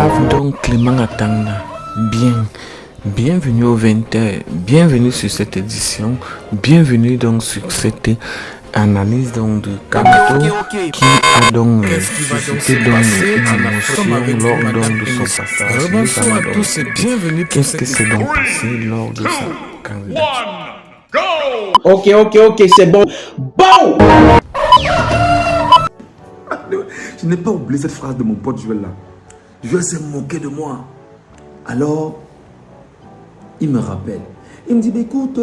Grave donc Clément Atanga, bienvenue au 20h, bienvenue sur cette édition, bienvenue donc sur cette analyse donc de Kanato qui a donc suscité donc une émotion lors donc de son passage. Bonsoir à tous et bienvenue pour Qu'est-ce que c'est donc passé lors de sa candidature? Ok, c'est bon. Bon! Je n'ai pas oublié cette phrase de mon pote Joël là. Joël s'est moqué de moi. Alors, il me rappelle. Il me dit, bah, écoute,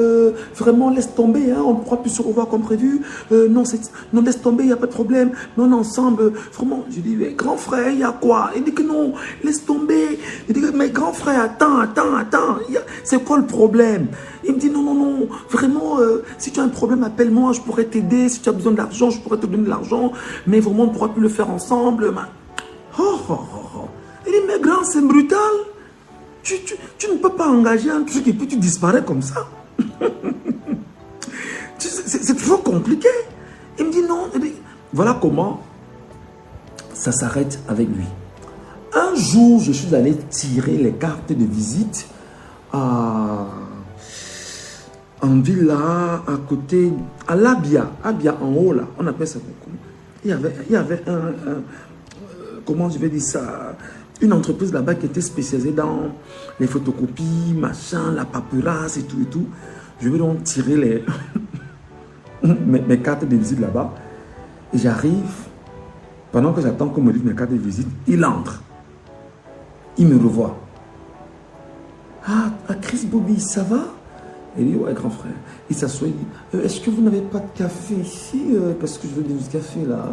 vraiment laisse tomber, hein, on ne pourra plus se revoir comme prévu. Non, laisse tomber, il n'y a pas de problème. Mais on est ensemble. Vraiment, je dis, mais grand frère, il y a quoi? Il dit que non, laisse tomber. Il dit, mais grand frère, attends. C'est quoi le problème? Il me dit, non, vraiment, si tu as un problème, appelle-moi, je pourrais t'aider. Si tu as besoin d'argent, je pourrais te donner de l'argent. Mais vraiment, on ne pourra plus le faire ensemble. Il dit, mais grand, c'est brutal. Tu ne peux pas engager un truc et puis tu disparais comme ça. C'est trop compliqué. Il me dit non. Voilà comment ça s'arrête avec lui. Un jour, je suis allé tirer les cartes de visite en villa à côté, à l'Abia en haut là. On appelle ça comment? Il y avait comment je vais dire ça? Une entreprise là-bas qui était spécialisée dans les photocopies, machin, la paperasse et tout. Je vais donc tirer mes cartes de visite là-bas. Et j'arrive, pendant que j'attends qu'on me dise mes cartes de visite, il entre. Il me revoit. Ah, Chris Bobby, ça va? Il dit, ouais, grand frère. Il s'assoit, il dit, est-ce que vous n'avez pas de café ici? Parce que je veux du café là.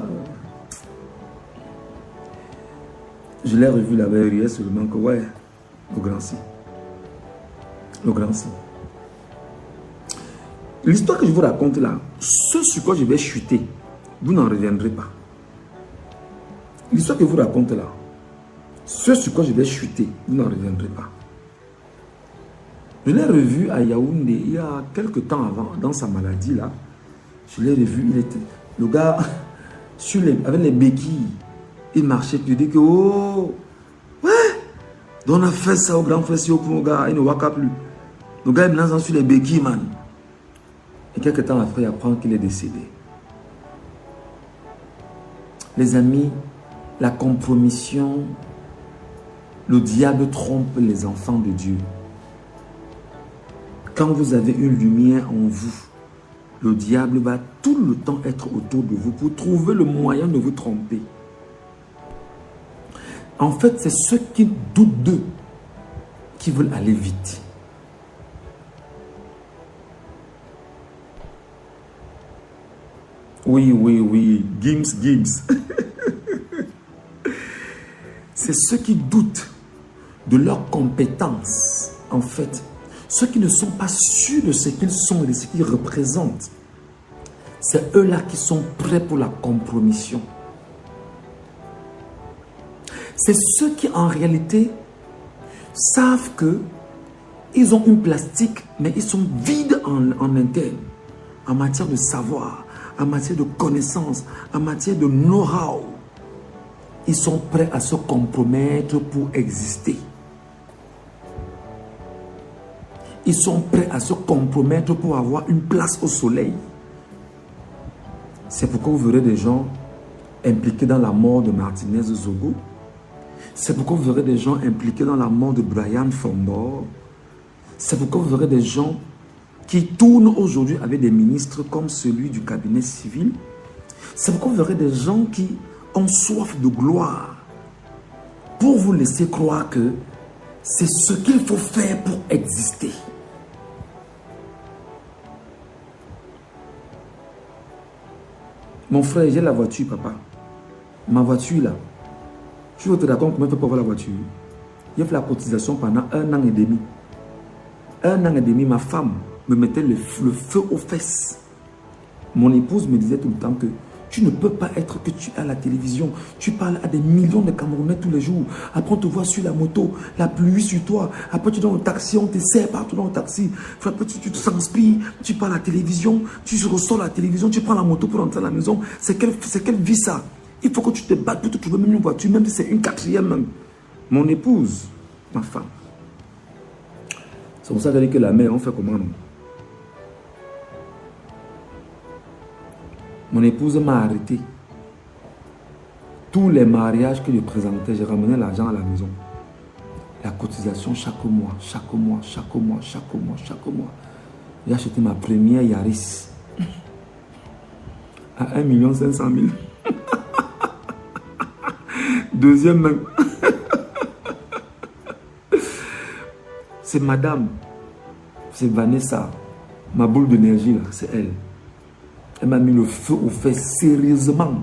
Je l'ai revu là-bas hier seulement que ouais, le grand si. L'histoire que je vous raconte là, ce sur quoi je vais chuter, vous n'en reviendrez pas. L'histoire que je vous raconte là, ce sur quoi je vais chuter, vous n'en reviendrez pas. Je l'ai revu à Yaoundé il y a quelques temps avant, dans sa maladie là. Je l'ai revu, le gars avec les béquilles. Il marchait, puis il dit que, oh, ouais, donc on a fait ça au grand frère, si au gars, il ne voit plus. Le gars, il me lance sur les béquilles, man. Et quelques temps après, il apprend qu'il est décédé. Les amis, la compromission, le diable trompe les enfants de Dieu. Quand vous avez une lumière en vous, le diable va tout le temps être autour de vous pour trouver le moyen de vous tromper. En fait, c'est ceux qui doutent d'eux qui veulent aller vite. Oui, Gims. C'est ceux qui doutent de leurs compétences, en fait. Ceux qui ne sont pas sûrs de ce qu'ils sont et de ce qu'ils représentent. C'est eux-là qui sont prêts pour la compromission. C'est ceux qui en réalité savent que ils ont une plastique, mais ils sont vides en interne, en matière de savoir, en matière de connaissance, en matière de know-how. Ils sont prêts à se compromettre pour exister. Ils sont prêts à se compromettre pour avoir une place au soleil. C'est pourquoi vous verrez des gens impliqués dans la mort de Martinez Zogo. C'est pourquoi vous verrez des gens impliqués dans la mort de Brian Fombor. C'est pourquoi vous verrez des gens qui tournent aujourd'hui avec des ministres comme celui du cabinet civil. C'est pourquoi vous verrez des gens qui ont soif de gloire pour vous laisser croire que c'est ce qu'il faut faire pour exister. Mon frère, j'ai la voiture, papa. Ma voiture là. Tu veux te raconter comment il fait pour avoir la voiture? Il a fait la cotisation pendant 1 an et demi. 1 an et demi, ma femme me mettait le feu aux fesses. Mon épouse me disait tout le temps que tu ne peux pas être que tu es à la télévision. Tu parles à des millions de Camerounais tous les jours. Après, on te voit sur la moto, la pluie sur toi. Après, tu es dans le taxi, on te serre partout dans le taxi. Après, tu t'inspires, tu parles à la télévision, tu ressors la télévision, tu prends la moto pour rentrer à la maison. C'est quelle vie ça? Il faut que tu te battes pour te trouver même une voiture, même si c'est une 4e même. Mon épouse, ma femme. C'est pour ça qu'elle dit que la mère, on fait comment non? Mon épouse m'a arrêté. Tous les mariages que je présentais, j'ai ramené l'argent à la maison. La cotisation chaque mois, chaque mois, chaque mois, chaque mois, chaque mois. J'ai acheté ma première Yaris à 1 500 000. Deuxième même. C'est madame, c'est Vanessa, ma boule d'énergie là, c'est elle. Elle m'a mis le feu au fait sérieusement.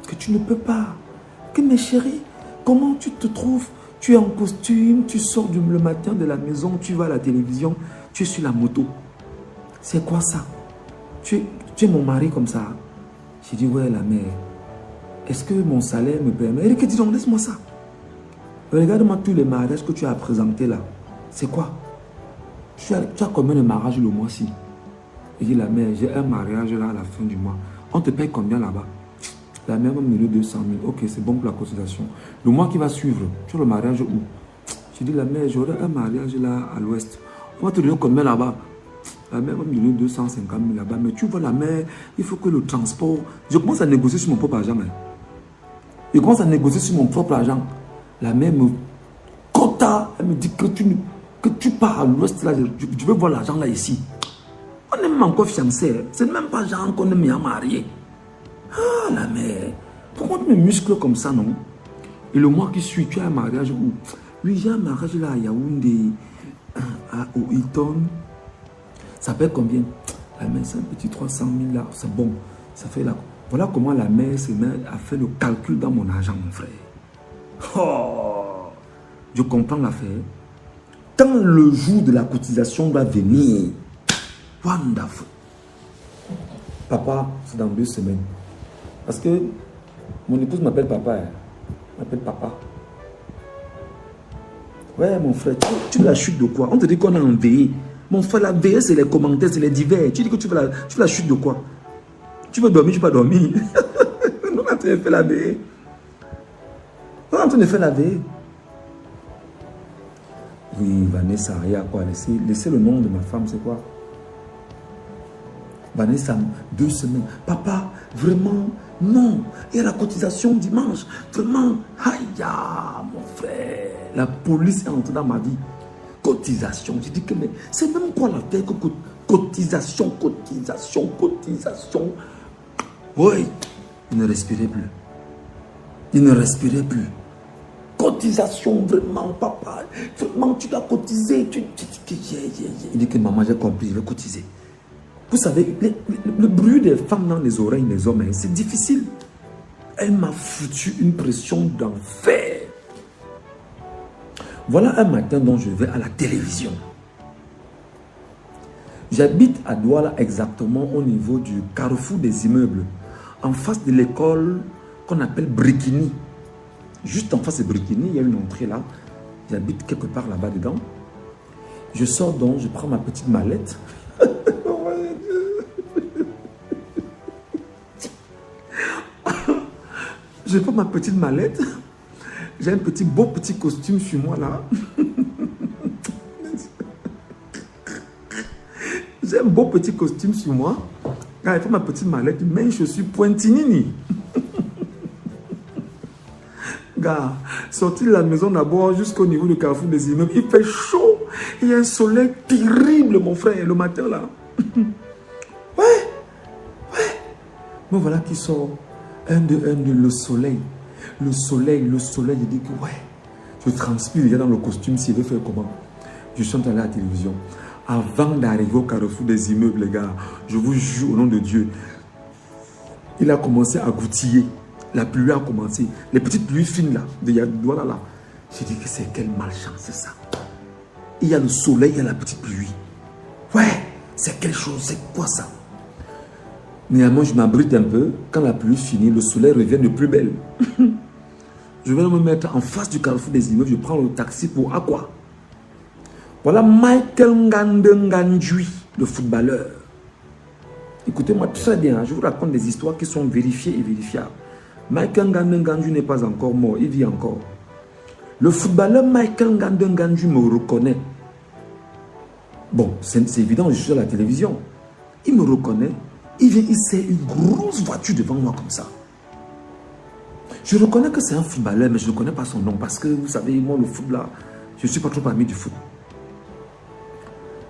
Que tu ne peux pas. Que mes chéris, comment tu te trouves? Tu es en costume, tu sors le matin de la maison, tu vas à la télévision, tu es sur la moto. C'est quoi ça? Tu es mon mari comme ça? J'ai dit, ouais, la mère. Est-ce que mon salaire me permet? Elle dit, dis donc, laisse-moi ça. Regarde-moi tous les mariages que tu as présentés là. C'est quoi? Tu as combien de mariages le mois-ci? Il dit, la mère, j'ai un mariage là à la fin du mois. On te paye combien là-bas? La mère va me donner 200 000. Ok, c'est bon pour la cotisation. Le mois qui va suivre, tu as le mariage où? J'ai dit, la mère, j'aurai un mariage là à l'ouest. On va te donner combien là-bas? La mère va me donner 250 000 là-bas. Mais tu vois, la mère, il faut que le transport... Je commence à négocier sur mon propre argent. Hein. Je commence à négocier sur mon propre argent. La mère me quota. Elle me dit que tu pars à l'ouest là. Je veux voir l'argent là ici. On est même encore fiancés. C'est même pas genre qu'on est mis à marier. Ah, la mère. Pourquoi tu me muscles comme ça, non? Et le mois qui suit, tu as un mariage où? Oui, j'ai un mariage là à Yaoundé, au Hilton. Ça paie combien? La mère, c'est un petit 300 000 là. C'est bon. Ça fait là. Voilà comment la mère a fait le calcul dans mon argent, mon frère. Oh, je comprends l'affaire. Quand le jour de la cotisation va venir, wonderful. Papa, c'est dans 2 semaines. Parce que mon épouse m'appelle papa. Elle m'appelle papa. Ouais, mon frère, tu veux la chute de quoi? On te dit qu'on est en veillée. Mon frère, la veillée, c'est les commentaires, c'est les divers. Tu dis que tu veux la chute de quoi? Tu veux dormir, tu peux pas dormir. On est en train de faire la veillée. On est en train de faire la veillée. Oui, Vanessa, il y a quoi? Laissez le nom de ma femme, c'est quoi? Vanessa, 2 semaines. Papa, vraiment, non. Il y a la cotisation dimanche. Vraiment, aïe, mon frère. La police est entrée dans ma vie. Cotisation. J'ai dit que mais c'est même quoi la tête que cotisation. Oui, il ne respirait plus. Il ne respirait plus. Cotisation, vraiment, papa. Vraiment, tu dois cotiser. Il dit que maman, j'ai compris, je vais cotiser. Vous savez, le bruit des femmes dans les oreilles des hommes, c'est difficile. Elle m'a foutu une pression d'enfer. Voilà un matin dont je vais à la télévision. J'habite à Douala exactement au niveau du carrefour des immeubles. En face de l'école qu'on appelle Brikini. Juste en face de Brikini, il y a une entrée là. J'habite quelque part là-bas dedans. Je sors donc, je prends ma petite mallette. Je prends ma petite mallette. J'ai un beau petit costume sur moi là. J'ai un beau petit costume sur moi. Quand je prends ma petite mallette, mes chaussures pointinini. Gars, sorti de la maison d'abord jusqu'au niveau du carrefour des immeubles, il fait chaud. Il y a un soleil terrible, mon frère, le matin là. Ouais. Mais voilà qui sort. Un de le soleil. Le soleil, je dis que ouais. Je transpire déjà dans le costume, s'il veut faire comment. Je suis allé à la télévision. Avant d'arriver au carrefour des immeubles, les gars, je vous jure au nom de Dieu, il a commencé à goutiller. La pluie a commencé. Les petites pluies fines là, voilà là. J'ai dit que c'est quelle malchance, c'est ça. Il y a le soleil, il y a la petite pluie. Ouais, c'est quelque chose, c'est quoi ça? Néanmoins, je m'abrite un peu. Quand la pluie finit, le soleil revient de plus belle. Je vais me mettre en face du carrefour des immeubles. Je prends le taxi pour Aqua. Voilà Michael Ngandengandjui, le footballeur. Écoutez-moi très bien. Je vous raconte des histoires qui sont vérifiées et vérifiables. Michael Ngandengandjui n'est pas encore mort. Il vit encore. Le footballeur Michael Ngandu me reconnaît. Bon, c'est évident, je suis à la télévision. Il me reconnaît. Il vient, il sait une grosse voiture devant moi comme ça. Je reconnais que c'est un footballeur, mais je ne connais pas son nom. Parce que, vous savez, moi, le foot là, je ne suis pas trop parmi du foot.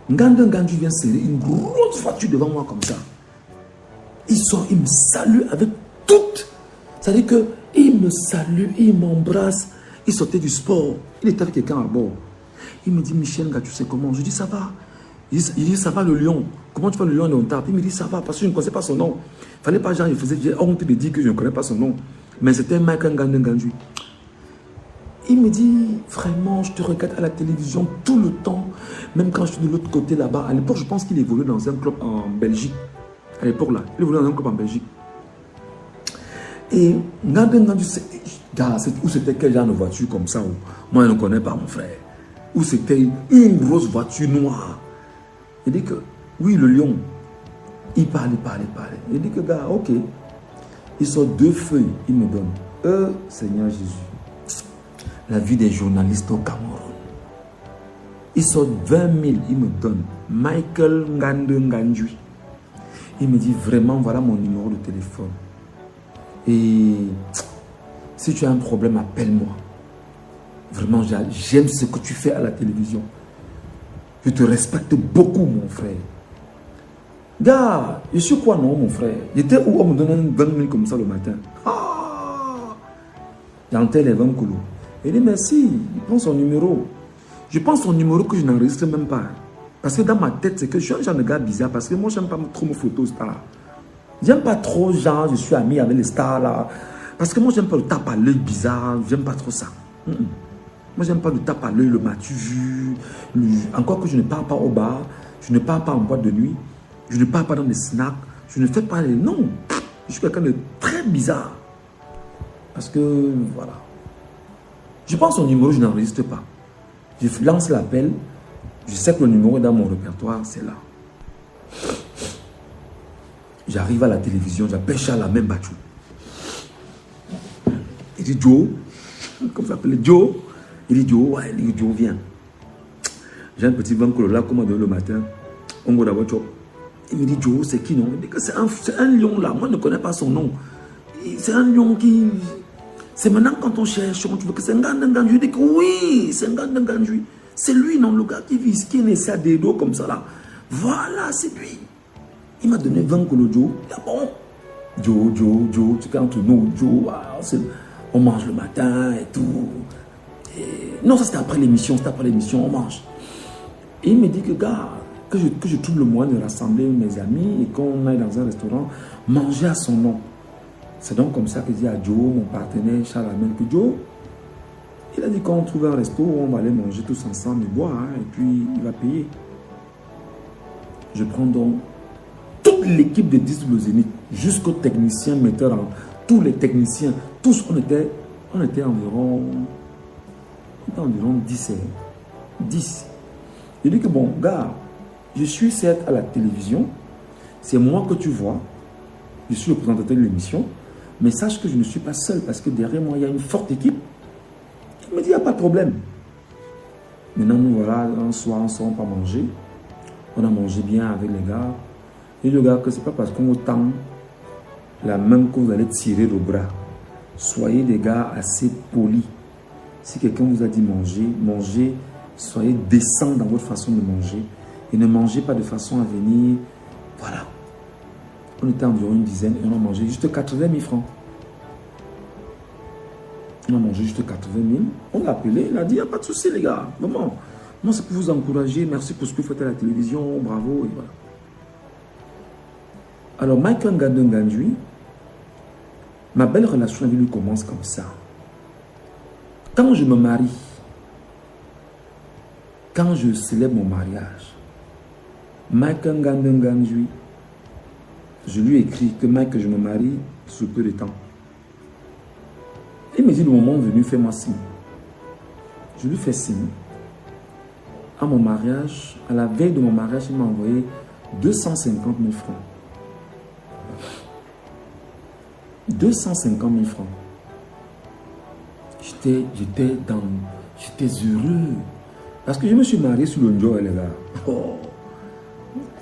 Ngandu vient serrer une grosse voiture devant moi comme ça. Il sort, il me salue avec toute. C'est-à-dire qu'il me salue, il m'embrasse. Il sortait du sport. Il était avec quelqu'un à bord. Il me dit, Michel, tu sais comment? Je dis, ça va. Il dit, ça va le lion. Comment tu fais le lion et on tape? Il me dit, ça va, parce que je ne connaissais pas son nom. Il ne fallait pas, genre, j'ai honte de dire que je ne connais pas son nom. Mais c'était Michael Ngandu. Il me dit, vraiment, je te regarde à la télévision tout le temps. Même quand je suis de l'autre côté là-bas. À l'époque, je pense qu'il évoluait dans un club en Belgique. À l'époque là, il évoluait dans un club en Belgique. Et Ngandu, où c'était quel genre de voiture comme ça? Moi, je ne connais pas mon frère. Où c'était une grosse voiture noire. Il dit que, oui, le lion. Il parle. Il dit que, gars, ok. Il sort 2 feuilles, il me donne. Seigneur Jésus. La vie des journalistes au Cameroun. Il sort 20 000, il me donne. Michael Ngandu. Il me dit, vraiment, voilà mon numéro de téléphone. Et si tu as un problème, appelle-moi. Vraiment, j'aime ce que tu fais à la télévision. Je te respecte beaucoup, mon frère. Gars, je suis quoi, non, mon frère? J'étais où on me donnait 20 000 comme ça le matin. J'entends les 20 coulots. Il dit, merci, il prend son numéro. Je pense son numéro que je n'enregistre même pas. Parce que dans ma tête, c'est que je suis un genre de gars bizarre. Parce que moi, je n'aime pas trop mes photos stars. J'aime pas trop, genre, je suis ami avec les stars là. Parce que moi, j'aime pas le tape à l'œil bizarre. J'aime pas trop ça. Moi, j'aime pas le tape à l'œil, le m'as-tu vu. Encore que je ne pars pas au bar. Je ne pars pas en boîte de nuit. Je ne pars pas dans des snacks. Je ne fais pas les... Non. Je suis quelqu'un de très bizarre. Parce que, voilà. Je pense son numéro, je n'enregistre pas. Je lance l'appel. Je sais que le numéro est dans mon répertoire, c'est là. J'arrive à la télévision, j'appelle Charles la même battu. Il dit Joe, comme ça s'appelle Joe. Il dit Joe, ouais, il dit Joe, viens. J'ai un petit banque là, comme on donne le matin. On va d'abord Joe. Il me dit Joe, c'est qui non? Il dit que c'est un lion là, moi je ne connais pas son nom. C'est un lion qui. C'est maintenant quand on cherche, on trouve que c'est un Ngandu. Je dis que oui, c'est un Ngandu. C'est lui, non, le gars qui vit, qui est né à des dos comme ça là. Voilà, c'est lui. Il m'a donné 20 kilos Joe. Il dit, bon, Joe, tu sais, entre nous, Joe, on mange le matin et tout. Et, non, ça c'était après l'émission, on mange. Et il me dit que, gars, que je trouve le moyen de rassembler mes amis et qu'on aille dans un restaurant, manger à son nom. C'est donc comme ça que je dis à Joe, mon partenaire, Charles Amel, que Joe, il a dit qu'on trouve un resto où on va aller manger tous ensemble et boire, hein, et puis il va payer. Je prends donc toute l'équipe de 10 le Zénith, jusqu'aux techniciens, metteurs, tous les techniciens, tous, on était environ 10. 10. Il dit que bon, gars, je suis certes à la télévision, c'est moi que tu vois, je suis le présentateur de l'émission, mais sache que je ne suis pas seul parce que derrière moi, il y a une forte équipe. Il me dit, il n'y a pas de problème. Maintenant, nous voilà, un soir, ensemble, pas manger. On a mangé bien avec les gars. Et le gars, que ce n'est pas parce qu'on vous tend la main que vous allez tirer le bras. Soyez des gars assez polis. Si quelqu'un vous a dit manger, mangez. Soyez décents dans votre façon de manger. Et ne mangez pas de façon à venir. Voilà. On était environ une dizaine et on a mangé juste 80 000 francs. On a mangé juste 80 000. On l'a appelé, il a dit, il n'y a pas de souci les gars. Vraiment. Moi, c'est pour vous encourager. Merci pour ce que vous faites à la télévision. Bravo. Et voilà. Alors, Michael Ngandu, ma belle relation avec lui commence comme ça. Quand je me marie, quand je célèbre mon mariage, Michael Ngandu, je lui écris que Mike, je me marie sous peu de temps. Il me dit le moment venu, fais-moi signe. Je lui fais signe. À mon mariage, à la veille de mon mariage, il m'a envoyé 250 000 francs. 250 000 francs. J'étais dans... J'étais heureux. Parce que je me suis marié sur le Njo, les gars. Oh.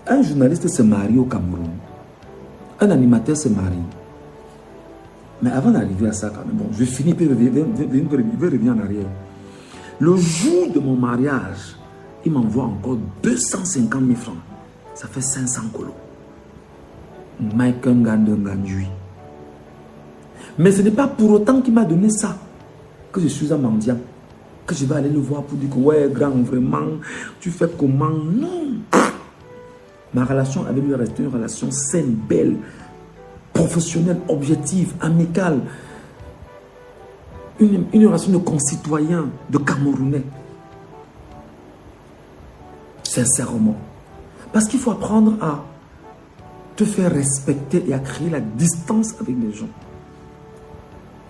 Un journaliste se marie au Cameroun. Un animateur se marie. Mais avant d'arriver à ça, quand même, bon, je finis, puis je vais revenir en arrière. Le jour de mon mariage, il m'envoie encore 250 000 francs. Ça fait 500 colos. Michael Ngandui. Mais ce n'est pas pour autant qu'il m'a donné ça que je suis un mendiant. Que je vais aller le voir pour dire que ouais, grand, vraiment, tu fais comment? Non. Ma relation avec lui est restée une relation saine, belle, professionnelle, objective, amicale. Une relation de concitoyens, de Camerounais. Sincèrement. Parce qu'il faut apprendre à te faire respecter et à créer la distance avec les gens.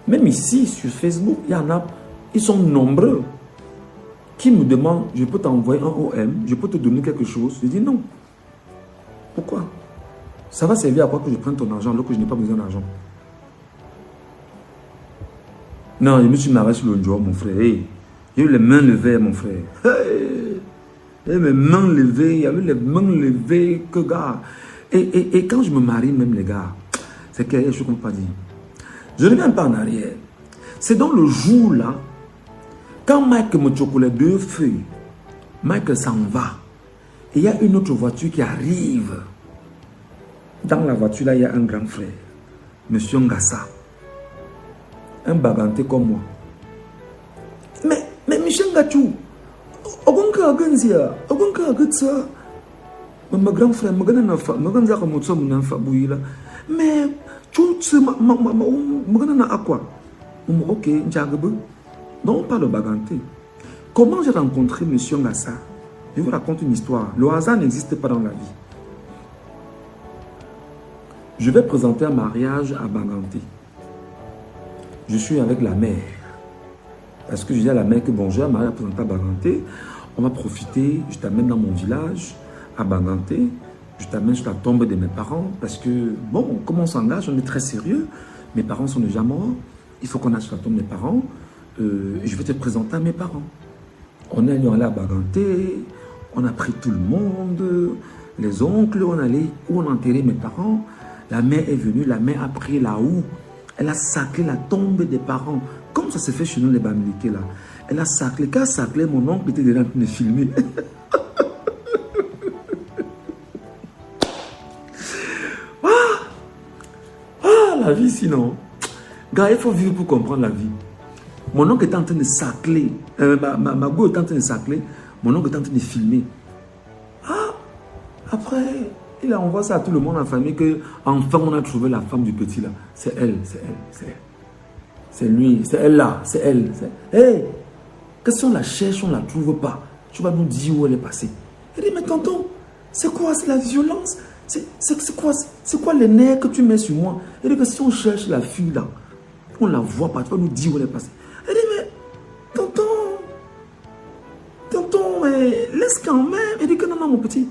Même ici, sur Facebook, il y en a, ils sont nombreux, qui me demandent, je peux t'envoyer un OM, je peux te donner quelque chose. Je dis non. Pourquoi? Ça va servir à quoi que je prenne ton argent alors que je n'ai pas besoin d'argent? Non, je me suis marié sur le jour, mon frère. Hey, j'ai eu les mains levées, mon frère. Hey, j'ai mes mains levées, il y avait les mains levées, que gars. Et quand je me marie, même les gars, c'est quelque chose qu'on ne peut pas dire. Je ne reviens pas en arrière. C'est dans le jour-là, quand Mike me choque les 2 feuilles, Mike s'en va. Et il y a une autre voiture qui arrive. Dans la voiture, là, il y a un grand frère, Monsieur Ngassa. Un baganté comme moi. Mais Michel Ngachou, Ogonka Aganzia, Ogonka Agatsa. Mon grand frère, mon grand frère, mon grand frère, mais tu sais, mon grand à quoi? Ok, Njagabe. Donc on parle de baganté. Comment j'ai rencontré Monsieur Ngassa? Je vous raconte une histoire. Le hasard n'existe pas dans la vie. Je vais présenter un mariage à Baganté. Je suis avec la mère. Parce que je dis à la mère que bon, j'ai un mariage à présenter à Baganté. On va profiter, je t'amène dans mon village, à Baganté. Je t'amène sur la tombe de mes parents. Parce que, bon, comme on s'engage, on est très sérieux. Mes parents sont déjà morts. Il faut qu'on aille sur la tombe de mes parents. Je vais te présenter à mes parents. On est allé à Baganté. On a pris tout le monde. Les oncles, on allait où on a enterré mes parents. La mère est venue, la mère a pris la houe. Elle a saclé la tombe des parents. Comme ça se fait chez nous, les Bamiliqués là. Elle a saclé. Quand elle a saclé, mon oncle était déjà en train de filmer. La vie sinon. Gars, il faut vivre pour comprendre la vie. Mon oncle était en train de sacler. Ma go était en train de sacler. Mon oncle était en train de filmer. Après, il a envoyé ça à tout le monde en famille que enfin on a trouvé la femme du petit là. C'est elle, c'est elle, c'est elle. C'est lui, c'est elle là, c'est elle. Hé, que si on la cherche, on ne la trouve pas, tu vas nous dire où elle est passée. Il dit, mais tonton, c'est quoi? C'est la violence? C'est quoi les nerfs que tu mets sur moi? Il dit que si on cherche la fille là, on ne la voit pas, tu vas nous dire où elle est passée. Il dit, mais tonton, mais laisse quand même. Il dit que non, mon petit.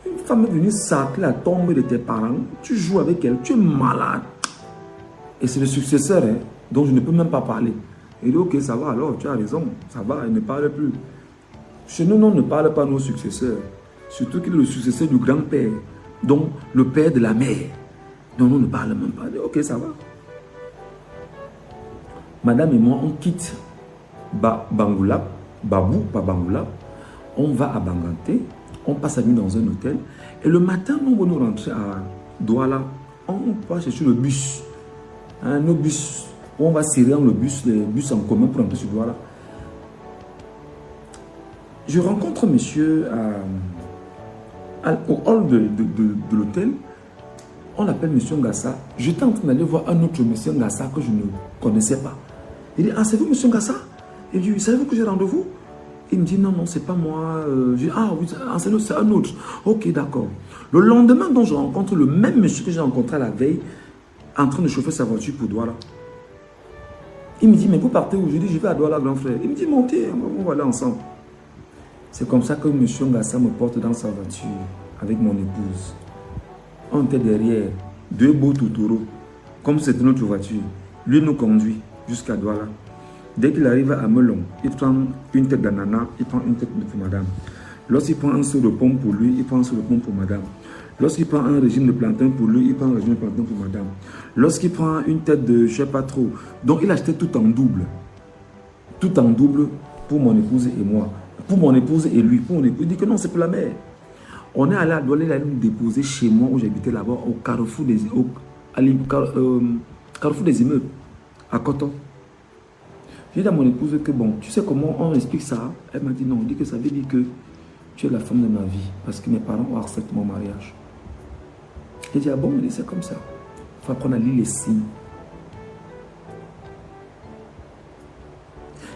Une femme est venue sacler la tombe de tes parents, tu joues avec elle, tu es malade. Et c'est le successeur, hein, dont je ne peux même pas parler. Il dit, ok, ça va alors, tu as raison, ça va, il ne parle plus. Chez nous, on ne parle pas nos successeurs. Surtout qu'il est le successeur du grand-père, donc le père de la mère. Donc on ne parle même pas. Il dit, ok, ça va. Madame et moi, on quitte Bangoulap, Babou, pas Bangoulap. On va à Banganté, on passe la nuit dans un hôtel. Et le matin, nous allons rentrer à Douala. On va chercher le bus. Un bus. On va serrer dans le bus, les bus en commun pour rentrer sur Douala. Je rencontre monsieur au hall de l'hôtel. On l'appelle monsieur Ngassa. J'étais en train d'aller voir un autre monsieur Ngassa que je ne connaissais pas. Il dit, ah, c'est vous monsieur Ngassa? Il dit, savez-vous que j'ai rendez-vous? Il me dit, non, c'est pas moi. Je dis, ah oui, c'est un autre. Ok, d'accord. Le lendemain, donc, je rencontre le même monsieur que j'ai rencontré la veille, en train de chauffer sa voiture pour Douala. Il me dit, mais vous partez où? Je dis, je vais à Douala, grand frère. Il me dit, montez, on va aller ensemble. C'est comme ça que monsieur Ngassa me porte dans sa voiture avec mon épouse. On était derrière, 2 beaux toutouros, comme c'était notre voiture. Lui nous conduit jusqu'à Douala. Dès qu'il arrive à Melon, il prend une tête d'ananas, il prend une tête pour madame. Lorsqu'il prend un seau de pomme pour lui, il prend un seau de pomme pour madame. Lorsqu'il prend un régime de plantain pour lui, il prend un régime de plantain pour madame. Lorsqu'il prend une tête de je ne sais pas trop. Donc il achetait tout en double. Tout en double pour mon épouse et moi. Pour mon épouse et lui. Pour mon épouse, il dit que non, c'est pour la mère. On est allé à Douala, il allait nous déposer chez moi où j'habitais là-bas, au carrefour des immeubles, à Coton. J'ai dit à mon épouse que bon, tu sais comment on explique ça? Elle m'a dit non, on dit que ça veut dire que tu es la femme de ma vie, parce que mes parents ont accepté mon mariage. J'ai dit, ah bon, c'est comme ça. Il faut apprendre à lire les signes.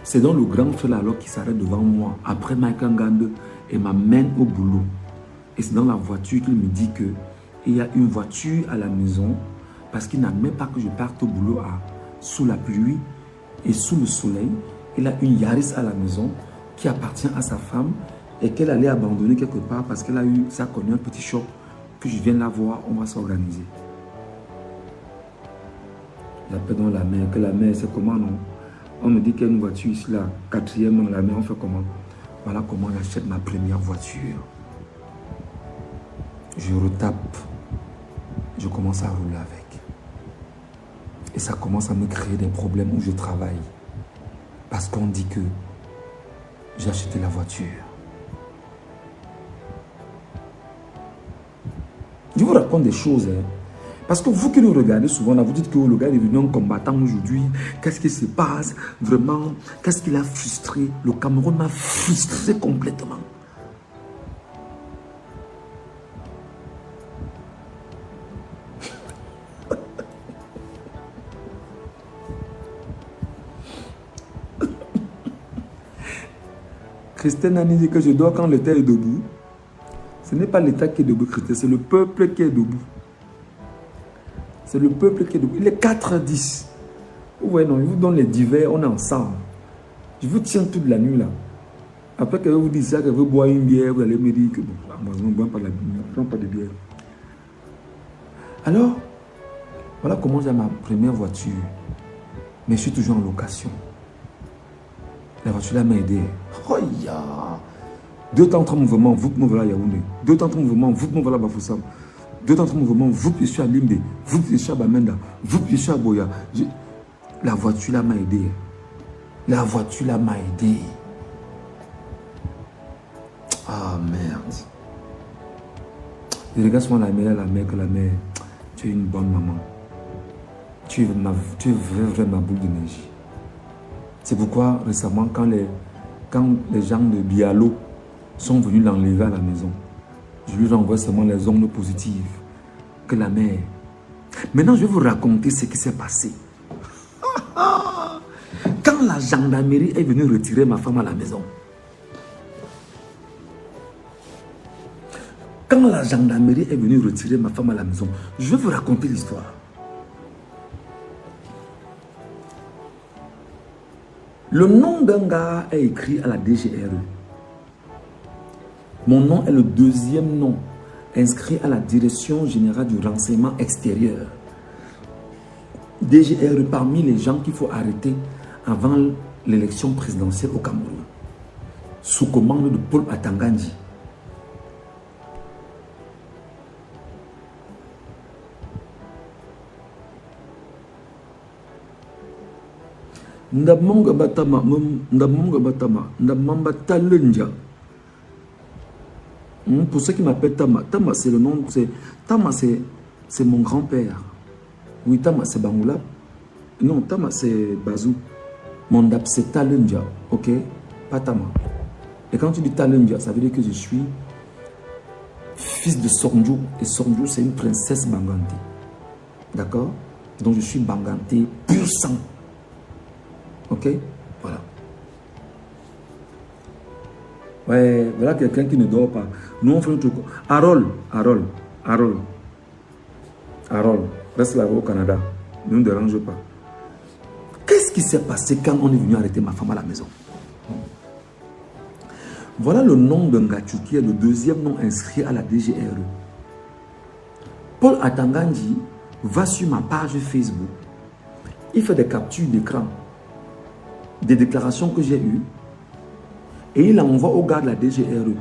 C'est donc le grand frère alors qui s'arrête devant moi, après Michael Gande, et m'amène au boulot. Et c'est dans la voiture qu'il me dit qu'il y a une voiture à la maison, parce qu'il n'admet pas que je parte au boulot sous la pluie et sous le soleil. Il a une Yaris à la maison qui appartient à sa femme et qu'elle allait abandonner quelque part parce qu'elle a connu un petit choc, que je viens la voir, on va s'organiser. J'appelle donc la mère, que la mère, c'est comment non? On me dit qu'il y a une voiture ici, là, 4e, la mère, on fait comment? Voilà comment j'achète ma première voiture. Je retape, je commence à rouler avec. Et ça commence à me créer des problèmes où je travaille. Parce qu'on dit que j'ai acheté la voiture. Je vous raconte des choses. Parce que vous qui nous regardez souvent, là, vous dites que le gars est devenu un combattant aujourd'hui. Qu'est-ce qui se passe? Vraiment, qu'est-ce qui l'a frustré? Le Cameroun m'a frustré complètement. Christine a dit que je dors quand l'État est debout. Ce n'est pas l'État qui est debout, Christine, c'est le peuple qui est debout. C'est le peuple qui est debout. Il est 4h10. Vous voyez, non, je vous donne les divers, on est ensemble. Je vous tiens toute la nuit là. Après que vous dites ça, que vous boire une bière, vous allez me dire que bon, moi je ne bois pas de bière. Alors, voilà comment j'ai ma première voiture. Mais je suis toujours en location. La voiture là m'a aidé. Oh ya! 2 temps 3 mouvements, vous me voilà à Yaoundé. 2 temps 3 mouvements, vous me voilà à Bafoussam. 2 temps 3 mouvements, vous je suis à Limbe. Vous je suis à Bamenda. Vous je suis à Boya. La voiture là m'a aidé. La voiture là m'a aidé. Ah merde. Je regarde souvent la mère, que la mère, tu es une bonne maman. Tu es vraiment ma boule d'énergie. C'est pourquoi récemment, quand les gens de Bialo sont venus l'enlever à la maison, je lui renvoie seulement les ondes positives que la mère. Maintenant, je vais vous raconter ce qui s'est passé. Quand la gendarmerie est venue retirer ma femme à la maison, je vais vous raconter l'histoire. Le nom d'un gars est écrit à la DGRE. Mon nom est le 2e nom inscrit à la Direction Générale du Renseignement Extérieur. DGRE parmi les gens qu'il faut arrêter avant l'élection présidentielle au Cameroun. Sous commande de Paul Atangandji. Ndamonga batama, ndamamba talenja. Pour ceux qui m'appellent Tama, Tama c'est le nom, Tama c'est mon grand-père. Oui, Tama c'est Bangoula. Non, Tama c'est Bazou. Mon dap c'est Talenja, ok? Pas Tama. Et quand tu dis Talenja, ça veut dire que je suis fils de Sorndjou. Et Sorndjou c'est une princesse Bangante. D'accord? Donc je suis Bangante pur sang. Ok, voilà. Ouais, voilà quelqu'un qui ne dort pas. Nous on fait un truc. Harold, reste là-bas au Canada. Ne nous dérange pas. Qu'est-ce qui s'est passé quand on est venu arrêter ma femme à la maison? Voilà le nom d'un Gatchou qui est le 2e nom inscrit à la DGRE. Paul Atangandji va sur ma page Facebook. Il fait des captures d'écran. des déclarations que j'ai eues et il envoie au gars de la DGRE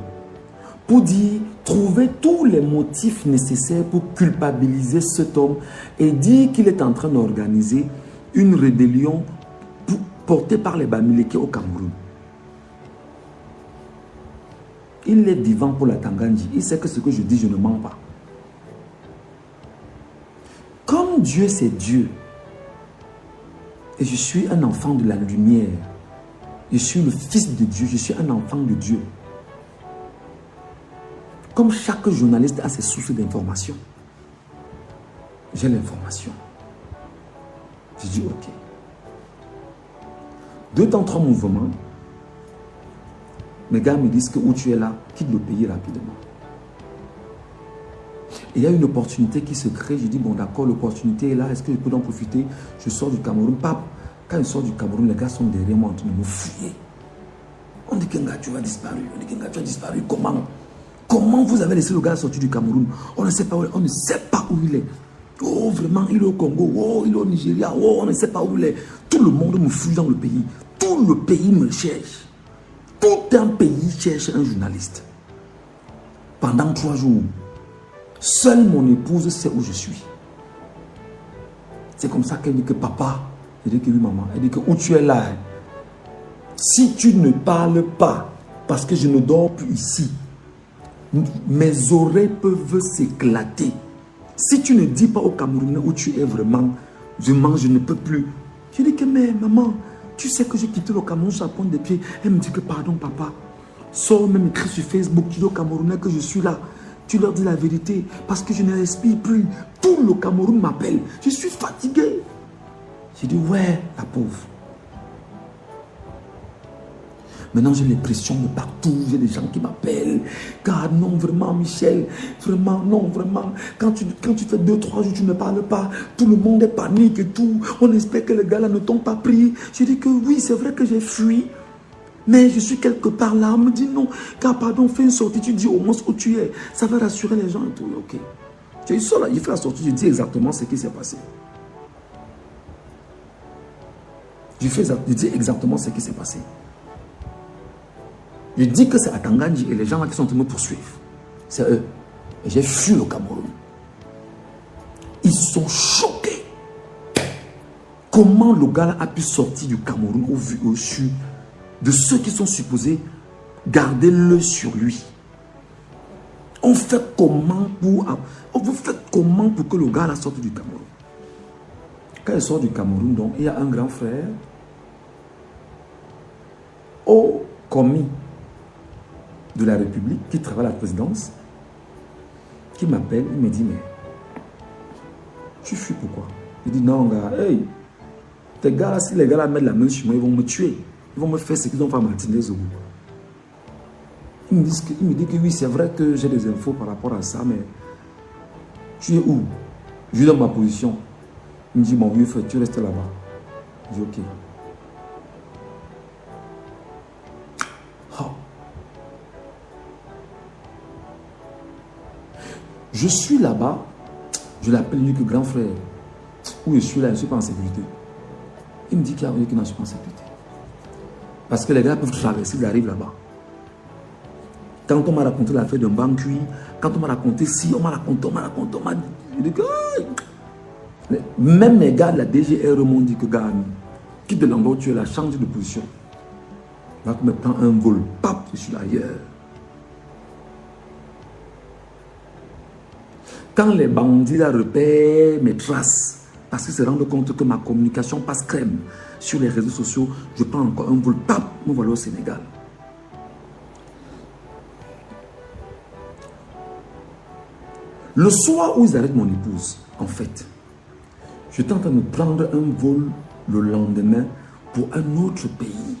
pour dire, trouver tous les motifs nécessaires pour culpabiliser cet homme et dire qu'il est en train d'organiser une rébellion portée par les Bamileke au Cameroun. Il est vivant pour la Tangandji. Il sait que ce que je dis, je ne mens pas. Comme Dieu, c'est Dieu, et je suis un enfant de la lumière, je suis le fils de Dieu, je suis un enfant de Dieu. Comme chaque journaliste a ses sources d'information, j'ai l'information. Je dis ok. 2 temps 3 mouvements, mes gars me disent que où tu es là, quitte le pays rapidement. Et il y a une opportunité qui se crée. Je dis bon d'accord, l'opportunité est là, est-ce que je peux en profiter? Je sors du Cameroun. Pape, quand je sors du Cameroun, les gars sont derrière moi en train de me fouiller. On dit qu'un gars tu as disparu. On dit qu'un gars tu as disparu. Comment? Comment vous avez laissé le gars sortir du Cameroun? On ne sait pas où il est. On ne sait pas où il est. Oh vraiment, il est au Congo. Oh, il est au Nigeria. Oh, on ne sait pas où il est. Tout le monde me fouille dans le pays. Tout le pays me cherche. Tout un pays cherche un journaliste. Pendant 3 jours. Seule mon épouse sait où je suis. C'est comme ça qu'elle dit que papa. Elle dit que oui maman. Elle dit que où tu es là. Si tu ne parles pas, parce que je ne dors plus ici, mes oreilles peuvent s'éclater. Si tu ne dis pas au Camerounais où tu es vraiment, je ne peux plus. Je dis que mais maman, tu sais que j'ai quitté le Cameroun, je pointe des pieds. Elle me dit que pardon papa. Sors même écrit sur Facebook, tu dis aux Camerounais que je suis là. Tu leur dis la vérité parce que je ne respire plus. Tout le Cameroun m'appelle. Je suis fatigué. J'ai dit ouais, la pauvre. Maintenant, j'ai l'impression de partout, j'ai des gens qui m'appellent. Car non, vraiment, Michel, vraiment, non, vraiment. Quand tu fais 2-3 jours, tu ne parles pas. Tout le monde est panique et tout. On espère que les gars là ne t'ont pas pris. J'ai dit que oui, c'est vrai que j'ai fui. Mais je suis quelque part là. On me dit non, car pardon, fais une sortie. Tu dis au moins où tu es. Ça va rassurer les gens et tout. Ok. J'ai dit ça là, il fait la sortie, je dis exactement ce qui s'est passé. Je dis exactement ce qui s'est passé. Je dis que c'est à Tangandji et les gens là qui sont en train de me poursuivre. C'est eux. Et j'ai fui le Cameroun. Ils sont choqués. Comment le gars là a pu sortir du Cameroun au vu au su de ceux qui sont supposés garder l'œil sur lui. On fait comment pour que le gars là sorte du Cameroun? Quand il sort du Cameroun, donc, il y a un grand frère au commis de la République qui travaille à la présidence, qui m'appelle, il me dit mais tu fuis pourquoi? Il dit non gars, hey, tes gars là, si les gars là mettent la main sur moi, ils vont me tuer, ils vont me faire ce qu'ils ont fait à Martinez au bout. Il me dit que oui, c'est vrai que j'ai des infos par rapport à ça, mais tu es où? Je suis dans ma position. Il me dit mon vieux frère, tu restes là-bas. Je dis ok. Je suis là-bas, je l'appelle lui que grand frère. Où je suis là, je ne suis pas en sécurité. Il me dit qu'il y a rien qui n'en suis pas en sécurité. Parce que les gars peuvent traverser, ils arrivent là-bas. Quand on m'a raconté l'affaire d'un banquier, quand on m'a raconté si, on m'a dit que... Même les gars de la DGR m'ont dit que gars, quitte de l'endroit où tu es là, change de position. Là, tu me prends un vol, pap, je suis ailleurs. Quand les bandits là repèrent mes traces, parce qu'ils se rendent compte que ma communication passe crème sur les réseaux sociaux, je prends encore un vol, pap, me voilà au Sénégal. Le soir où ils arrêtent mon épouse, en fait, j'étais en train de prendre un vol le lendemain pour un autre pays.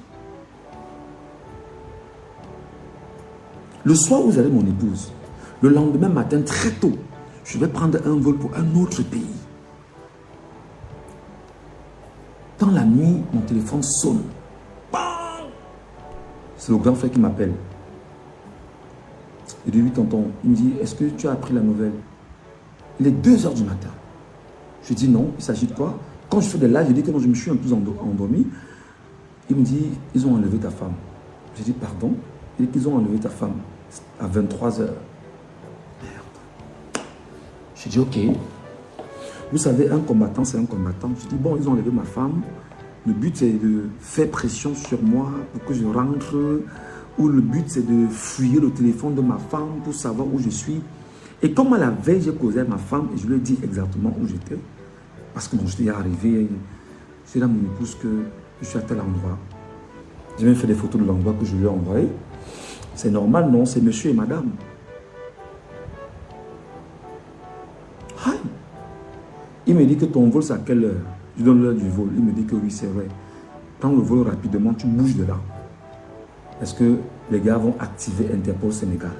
Le soir où ils arrêtent mon épouse, le lendemain matin, très tôt, je vais prendre un vol pour un autre pays. Dans la nuit, mon téléphone sonne. C'est le grand frère qui m'appelle. Il dit oui tonton. Il me dit, est-ce que tu as appris la nouvelle? Il est 2 h du matin. Je dis non, il s'agit de quoi? Quand je fais des lives, je dis que non, je me suis un peu endormi. Il me dit, ils ont enlevé ta femme. J'ai dit, pardon? Il dit qu'ils ont enlevé ta femme à 23 heures. Merde. J'ai dit, ok. Vous savez, un combattant, c'est un combattant. Je dis, bon, ils ont enlevé ma femme. Le but, c'est de faire pression sur moi pour que je rentre. Ou le but, c'est de fouiller le téléphone de ma femme pour savoir où je suis. Et comme à la veille, j'ai causé à ma femme et je lui ai dit exactement où j'étais. Parce que bon, j'étais arrivé, c'est là mon épouse que je suis à tel endroit. J'ai même fait des photos de l'endroit que je lui ai envoyé. C'est normal, non? C'est monsieur et madame. Aïe. Il me dit que ton vol, c'est à quelle heure? Je donne l'heure du vol. Il me dit que oui, c'est vrai. Prends le vol rapidement, tu bouges de là. Est-ce que les gars vont activer Interpol Sénégal?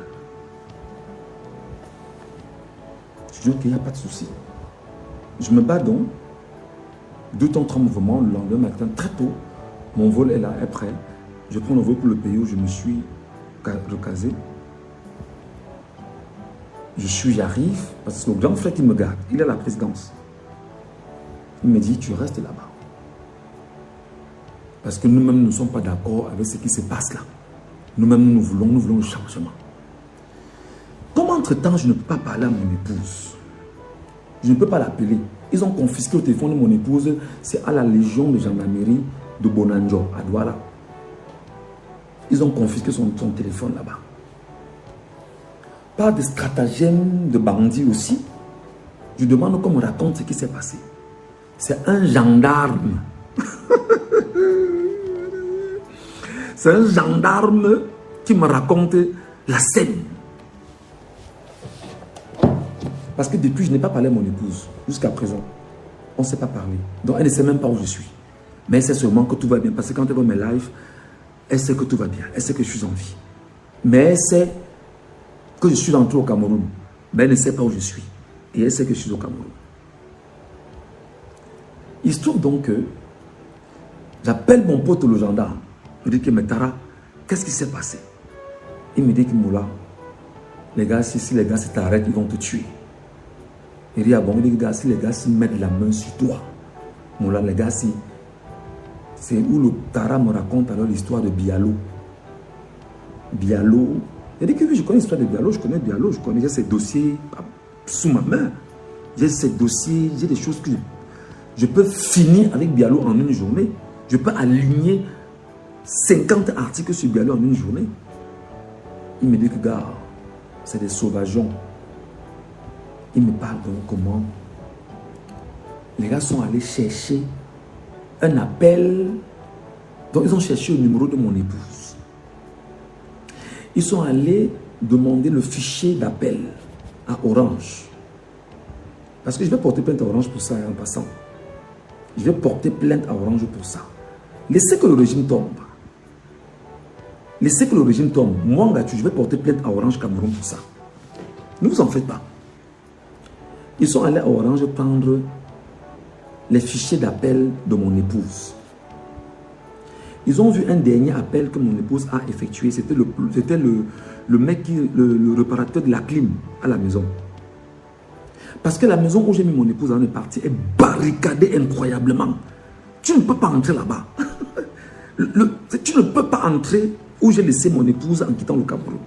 Je dis ok, il n'y a pas de souci. Je me bats donc. 2 temps, 3 mouvements. Le lendemain matin, très tôt, mon vol est là, est prêt. Je prends le vol pour le pays où je me suis recasé. J'arrive, parce que le grand frère qui me garde, il est à la présidence. Il me dit, tu restes là-bas. Parce que nous-mêmes ne sommes pas d'accord avec ce qui se passe là. Nous-mêmes, nous voulons le changement. Comme entre-temps, je ne peux pas parler à mon épouse. Je ne peux pas l'appeler. Ils ont confisqué le téléphone de mon épouse. C'est à la Légion de gendarmerie de Bonanjo, à Douala. Ils ont confisqué son téléphone là-bas. Par des stratagèmes de bandits aussi. Je demande qu'on me raconte ce qui s'est passé. C'est un gendarme. C'est un gendarme qui me raconte la scène. Parce que depuis, je n'ai pas parlé à mon épouse. Jusqu'à présent, on ne s'est pas parlé. Donc, elle ne sait même pas où je suis. Mais elle sait seulement que tout va bien. Parce que quand elle voit mes lives, elle sait que tout va bien. Elle sait que je suis en vie. Mais elle sait que je suis rentré au Cameroun. Mais elle ne sait pas où je suis. Et elle sait que je suis au Cameroun. Il se trouve donc que j'appelle mon pote le gendarme. Je lui dis que, mais Tara, qu'est-ce qui s'est passé? Il me dit que Moula, les gars, si les gars t'arrêtent, ils vont te tuer. Il dit, ah bon, il dit, si les gars mettent la main sur toi, Moula, les gars, c'est où le Tara me raconte alors l'histoire de Bialo. Bialo. Il dit que oui, je connais l'histoire de Bialo, je connais, j'ai ces dossiers sous ma main. J'ai ces dossiers, j'ai des choses que je peux finir avec Bialo en une journée. Je peux aligner 50 articles sur Bialo en une journée. Il me dit que, gars, c'est des sauvageons. Il me parle donc comment les gars sont allés chercher un appel. Donc, ils ont cherché le numéro de mon épouse. Ils sont allés demander le fichier d'appel à Orange. Parce que je vais porter plainte à Orange pour ça, en passant. Je vais porter plainte à Orange pour ça. Laissez que le régime tombe. Laissez que le régime tombe. Moi, je vais porter plainte à Orange Cameroun pour ça. Ne vous en faites pas. Ils sont allés à Orange prendre les fichiers d'appel de mon épouse. Ils ont vu un dernier appel que mon épouse a effectué. C'était le mec, le réparateur de la clim à la maison. Parce que la maison où j'ai mis mon épouse avant de partir est barricadée incroyablement. Tu ne peux pas entrer là-bas. Tu ne peux pas entrer où j'ai laissé mon épouse en quittant le Cameroun.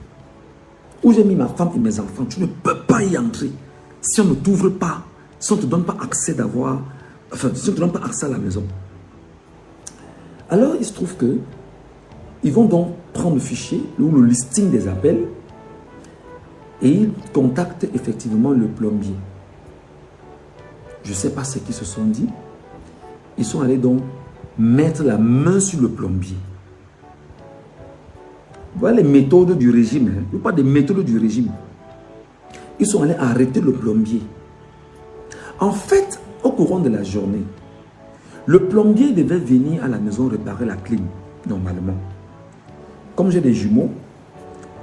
Où j'ai mis ma femme et mes enfants. Tu ne peux pas y entrer. Si on ne t'ouvre pas, si on ne te donne pas accès si on ne te donne pas accès à la maison. Alors, il se trouve que ils vont donc prendre le fichier ou le listing des appels et ils contactent effectivement le plombier. Je ne sais pas ce qu'ils se sont dit. Ils sont allés donc mettre la main sur le plombier. Voilà les méthodes du régime. Hein. Il n'y a pas des méthodes du régime. Ils sont allés arrêter le plombier. En fait, au courant de la journée, le plombier devait venir à la maison réparer la clim, normalement. Comme j'ai des jumeaux,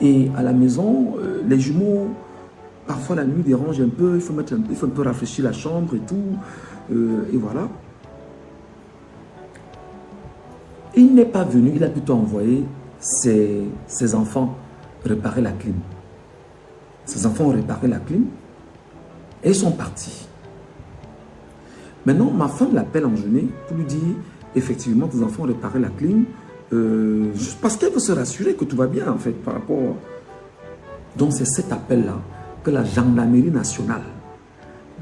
et à la maison, les jumeaux, parfois la nuit dérangent un peu, il faut un peu rafraîchir la chambre et tout, et voilà. Il n'est pas venu, il a plutôt envoyé ses enfants réparer la clim. Ses enfants ont réparé la clim et ils sont partis. Maintenant, ma femme l'appelle en journée pour lui dire effectivement, tes enfants ont réparé la clim, juste parce qu'elle veut se rassurer que tout va bien, en fait, par rapport... Donc, c'est cet appel-là que la gendarmerie nationale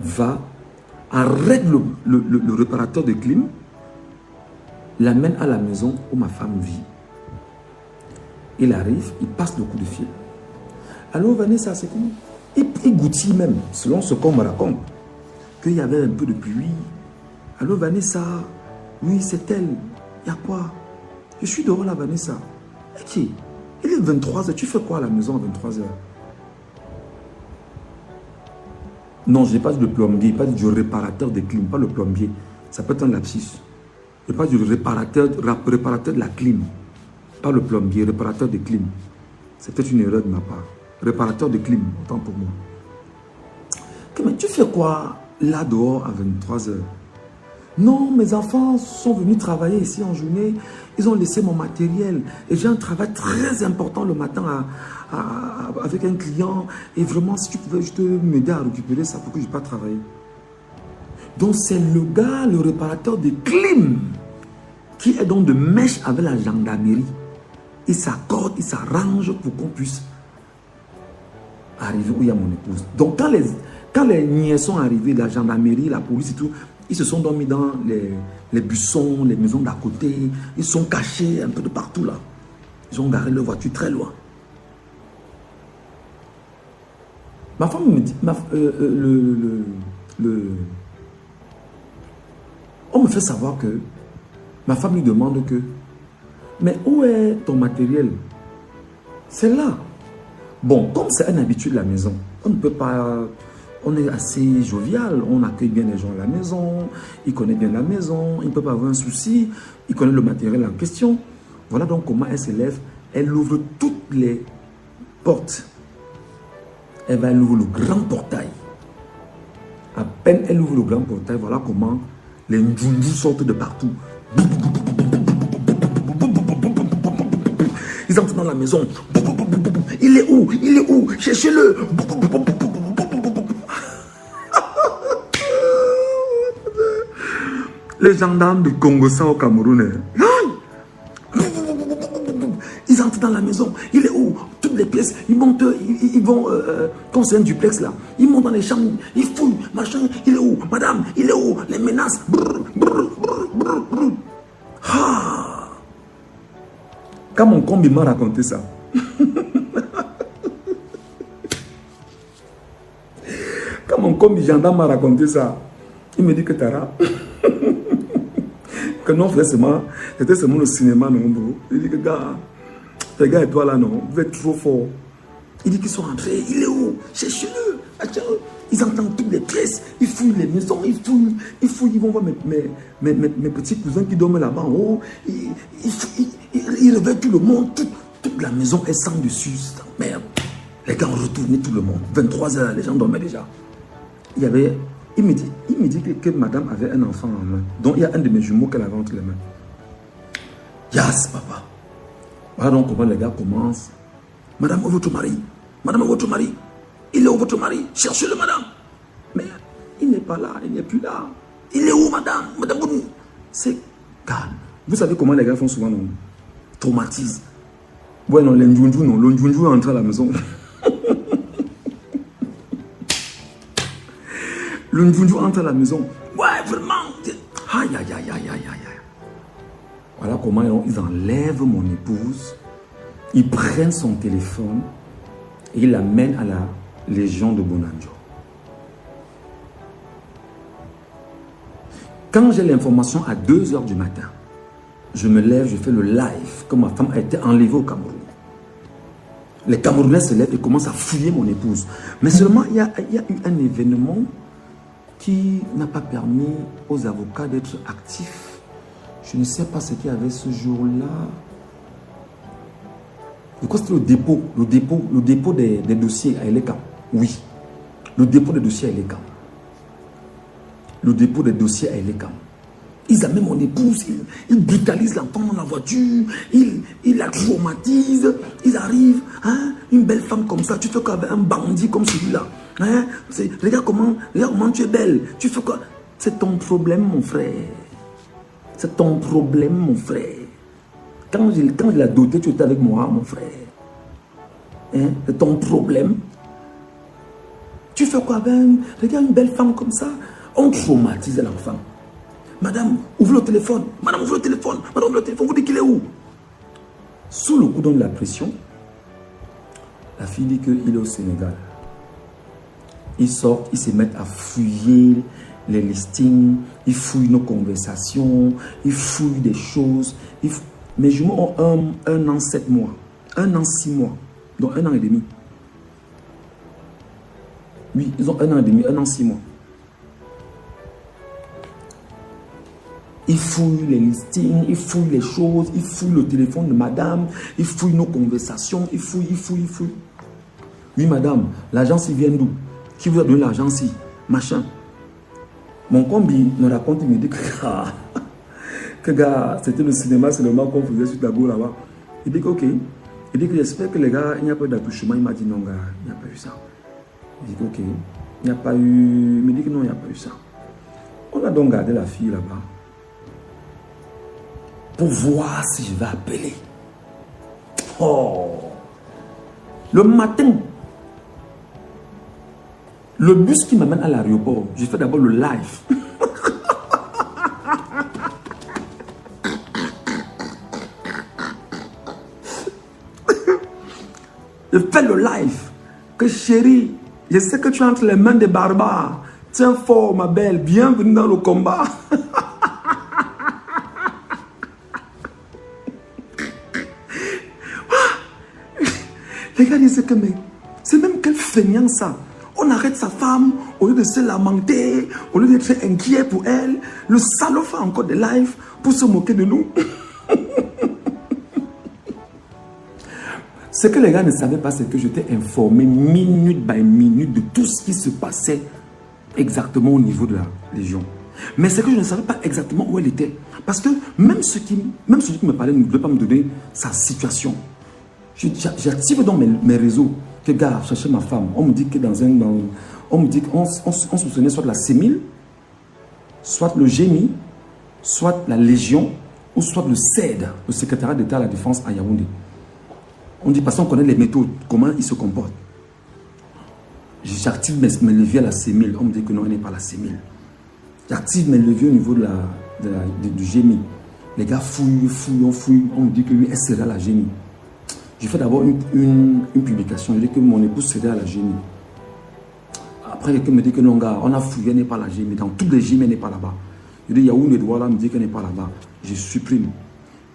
va, arrête le réparateur de clim, l'amène à la maison où ma femme vit. Il arrive, il passe le coup de fil. Alors, Vanessa, c'est comment? Il goûtit même, selon ce qu'on me raconte, qu'il y avait un peu de pluie. Alors, Vanessa, oui, c'est elle. Il y a quoi? Je suis dehors là, Vanessa. Ok, il est 23h. Tu fais quoi à la maison à 23h? Non, je n'ai pas dit le plombier, pas dit du réparateur de clim, pas le plombier. Ça peut être un lapsus. Je parle du réparateur de la clim, pas le plombier, réparateur de clim. C'est peut-être une erreur de ma part. Réparateur de clim, autant pour moi. Okay, mais tu fais quoi là dehors à 23h? Non, mes enfants sont venus travailler ici en journée. Ils ont laissé mon matériel. Et j'ai un travail très important le matin avec un client. Et vraiment, si tu pouvais juste m'aider à récupérer ça pour que je ne puisse pas travailler. Donc, c'est le gars, le réparateur de clim, qui est donc de mèche avec la gendarmerie. Il s'accorde, il s'arrange pour qu'on puisse arriver où il y a mon épouse. Donc, quand les niais sont arrivés, la gendarmerie, la police et tout, ils se sont dormis dans les buissons, les maisons d'à côté. Ils sont cachés un peu de partout là. Ils ont garé leur voiture très loin. Ma femme me dit, on me fait savoir que ma femme lui demande que, mais où est ton matériel? C'est là. Bon, comme c'est un habitué de la maison, on ne peut pas... On est assez jovial, on accueille bien les gens à la maison, il connaît bien la maison, il ne peut pas avoir un souci, il connaît le matériel en question. Voilà donc comment elle se lève, elle ouvre toutes les portes. Elle va ouvrir le grand portail. À peine elle ouvre le grand portail, voilà comment les ndjoundjous sortent de partout. Ils entrent dans la maison. Il est où? Il est où? Cherchez-le. Les gendarmes de Congo-San au Cameroun. Ils entrent dans la maison. Il est où? Toutes les pièces. Ils montent, ils vont, quand c'est un duplex là, ils montent dans les chambres, ils fouillent, machin. Il est où? Madame, il est où? Les menaces. Ah. Quand mon combi m'a raconté ça, quand mon combi gendarme m'a raconté ça, il me dit que Tara, que non, c'était seulement le cinéma, non, bro. Il dit que gars, les gars et toi là, non, vous êtes trop fort. Il dit qu'ils sont rentrés, il est où? Cherchez-le. Ils entendent toutes les pièces, ils fouillent les maisons, ils fouillent, ils vont voir mes petits cousins qui dorment là-bas en haut, ils réveillent tout le monde, toute la maison est sans dessus. Merde. Les gars ont retourné tout le monde. 23h, les gens dormaient déjà. Il me dit que madame avait un enfant en main. Donc il y a un de mes jumeaux qu'elle avait entre les mains. Yes, papa. Voilà donc comment les gars commencent. Madame, où est votre mari? Madame, où est votre mari? Il est où votre mari? Cherchez-le, madame. Mais il n'est pas là, il n'est plus là. Il est où, madame? Madame, c'est calme. Vous savez comment les gars font souvent, non? Traumatisent. Ouais, non, l'endjounjou, non. L'endjounjou est entré à la maison. L'endjounjou entre à la maison. Ouais, vraiment. Aïe, aïe, aïe, aïe, aïe, aïe. Voilà comment ils enlèvent mon épouse. Ils prennent son téléphone et ils l'amènent à la Légion de Bonanjo. Quand j'ai l'information à 2h du matin, je me lève, je fais le live que ma femme a été enlevée au Cameroun. Les Camerounais se lèvent et commencent à fouiller mon épouse. Mais seulement, il y a eu un événement qui n'a pas permis aux avocats d'être actifs. Je ne sais pas ce qu'il y avait ce jour-là. Je crois que c'était le dépôt des dossiers à Eleka. Oui, le dépôt des dossiers à Eleka. Le dépôt des dossiers à Eleka. Ils amènent mon épouse, ils brutalisent l'enfant dans la voiture, ils la traumatisent, ils arrivent, hein, une belle femme comme ça, tu fais quoi avec un bandit comme celui-là, hein, regarde comment tu es belle, tu fais quoi? C'est ton problème, mon frère. C'est ton problème, mon frère. Quand je l'ai doté, tu étais avec moi, mon frère. Hein? C'est ton problème. Tu fais quoi? Ben, regarde une belle femme comme ça. On traumatise l'enfant. Madame, ouvre le téléphone. Madame, ouvre le téléphone. Madame, ouvre le téléphone. Vous dites qu'il est où? Sous le coup de la pression, la fille dit qu'il est au Sénégal. Ils sortent, ils se mettent à fouiller les listings, ils fouillent nos conversations, ils fouillent des choses. Mes jumeaux ont un an, 7 mois, 1 an, 6 mois, donc 1 an et demi. Oui, ils ont 1 an et demi, 1 an, 6 mois. Ils fouillent les listings, ils fouillent les choses, ils fouillent le téléphone de madame, ils fouillent nos conversations, ils fouillent. Oui, madame, l'agence, il vient d'où? Qui vous a donné l'argent ici? Machin. Mon combi me raconte, il me dit que gars, c'était le cinéma seulement qu'on faisait sur Dago là-bas. Il dit que ok. Il dit que j'espère que les gars, il n'y a pas eu d'attouchement. Il m'a dit non, gars, il n'y a pas eu ça. Il dit que ok. Il n'y a pas eu. Il me dit que non, il n'y a pas eu ça. On a donc gardé la fille là-bas pour voir si je vais appeler. Oh! Le matin, le bus qui m'amène à l'aéroport, j'ai fait d'abord le live. Je fais le live. Que chérie, je sais que tu es entre les mains des barbares. Tiens fort, ma belle. Bienvenue dans le combat. Les gars disent que mais c'est même quel feignant ça. On arrête sa femme au lieu de se lamenter, au lieu d'être inquiet pour elle. Le salaud fait encore des lives pour se moquer de nous. Ce que les gars ne savaient pas, c'est que j'étais informé minute by minute de tout ce qui se passait exactement au niveau de la Légion. Mais c'est que je ne savais pas exactement où elle était. Parce que même celui qui me parlait ne voulait pas me donner sa situation. J'active dans mes réseaux que gars, chercher ma femme. On me dit que on me dit qu'on soupçonnait soit la CEMIL, soit le GMI, soit la Légion, ou soit le CED, le secrétariat d'État à la Défense à Yaoundé. On dit parce qu'on connaît les méthodes, comment ils se comportent. J'active mes leviers à la CEMIL. On me dit que non, elle n'est pas la CEMIL. J'active mes leviers au niveau du GMI. Les gars fouillent. On me dit que lui, elle serait à la GMI. Je fais d'abord une publication. Je dis que mon épouse serait à la GMI. Après, quelqu'un me dit que non, gars, on a fouillé, elle n'est pas à la GMI. Dans tous les GMI, elle n'est pas là-bas. Je dis, Yaoundé Douala me dit qu'elle n'est pas là-bas. Je supprime.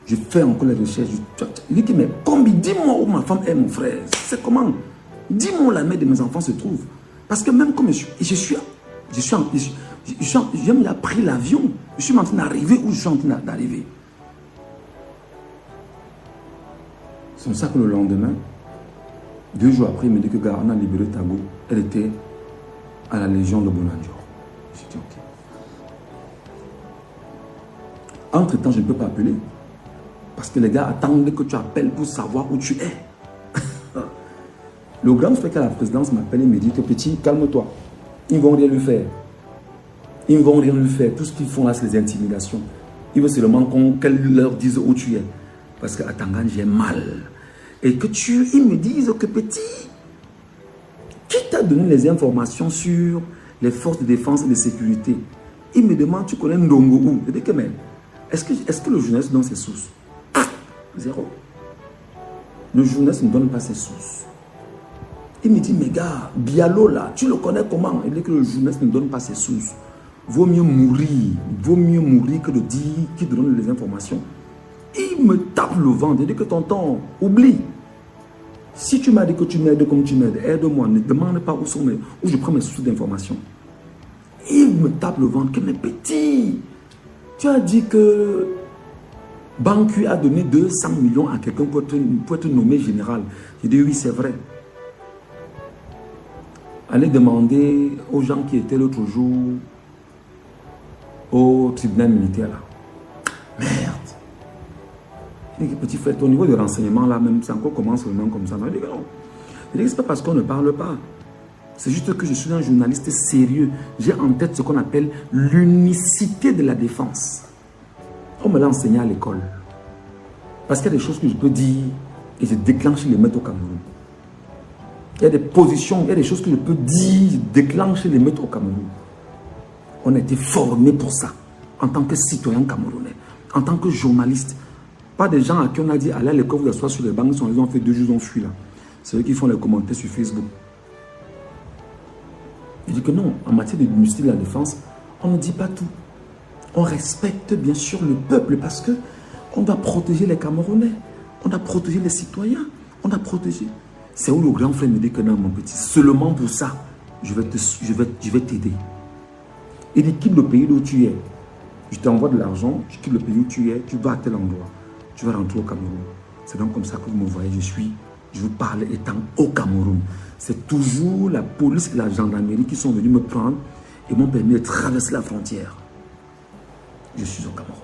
Je fais encore les recherches. Je dis que, mais combi, dis-moi où ma femme est, mon frère. C'est comment? Dis-moi où la mère de mes enfants se trouve. Parce que même comme j'ai pris l'avion. Je suis en train d'arriver où je suis en train d'arriver. C'est pour ça que le lendemain, 2 jours après, il me dit que gars, on a libéré Tago. Elle était à la Légion de Bonanjo. J'ai dit ok. Entre-temps, je ne peux pas appeler. Parce que les gars attendent que tu appelles pour savoir où tu es. Le grand frère à la présidence m'appelle et me dit que petit, calme-toi. Ils ne vont rien lui faire. Ils ne vont rien lui faire. Tout ce qu'ils font là, c'est des intimidations. Ils veulent seulement qu'elle leur dise où tu es. Parce qu'à Tangan, j'ai mal. Et que ils me disent que petit, qui t'a donné les informations sur les forces de défense et de sécurité? Il me demande, tu connais Ndongo où? Je dis que mais, est-ce que le journaliste donne ses sources? Zéro. Le journaliste ne donne pas ses sources. Il me dit, mais gars, Bialo là, tu le connais comment? Il dit que le journaliste ne donne pas ses sources. Vaut mieux mourir que de dire qui te donne les informations. Il me tape le ventre. Il dit que tonton, oublie. Si tu m'as dit que tu m'aides comme tu m'aides, aide-moi. Ne demande pas où je prends mes sources d'informations. Il me tape le ventre. Que mes petits, tu as dit que Banqui a donné 200 millions à quelqu'un pour être nommé général. J'ai dit oui, c'est vrai. Allez demander aux gens qui étaient l'autre jour au tribunal militaire là. Merde. Il dit, petit frère, au niveau de renseignement là même, c'est encore comment seulement comme ça. Non, il dit que non. Il dit que c'est pas parce qu'on ne parle pas. C'est juste que je suis un journaliste sérieux. J'ai en tête ce qu'on appelle l'unicité de la défense. On me l'a enseigné à l'école. Parce qu'il y a des choses que je peux dire et je déclenche les mettre au Cameroun. Il y a des positions, il y a des choses que je peux dire, je déclenche les mettre au Cameroun. On a été formés pour ça, en tant que citoyen camerounais, en tant que journaliste. Pas des gens à qui on a dit, allez à l'école, vous asseoir sur les bancs, ils ont fait 2 jours, ils ont fui là. C'est eux qui font les commentaires sur Facebook. Je dis que non, en matière de ministère de la Défense, on ne dit pas tout. On respecte bien sûr le peuple parce que on doit protéger les Camerounais, on doit protéger les citoyens, on doit protéger. C'est où le grand frère me dit que non, mon petit, seulement pour ça, je vais t'aider. Il dit, quitte le pays où tu es. Je t'envoie de l'argent, je quitte le pays où tu es, tu vas à tel endroit. Tu vas rentrer au Cameroun. C'est donc comme ça que vous me voyez, je vous parle étant au Cameroun. C'est toujours la police et la gendarmerie qui sont venus me prendre et m'ont permis de traverser la frontière. Je suis au Cameroun.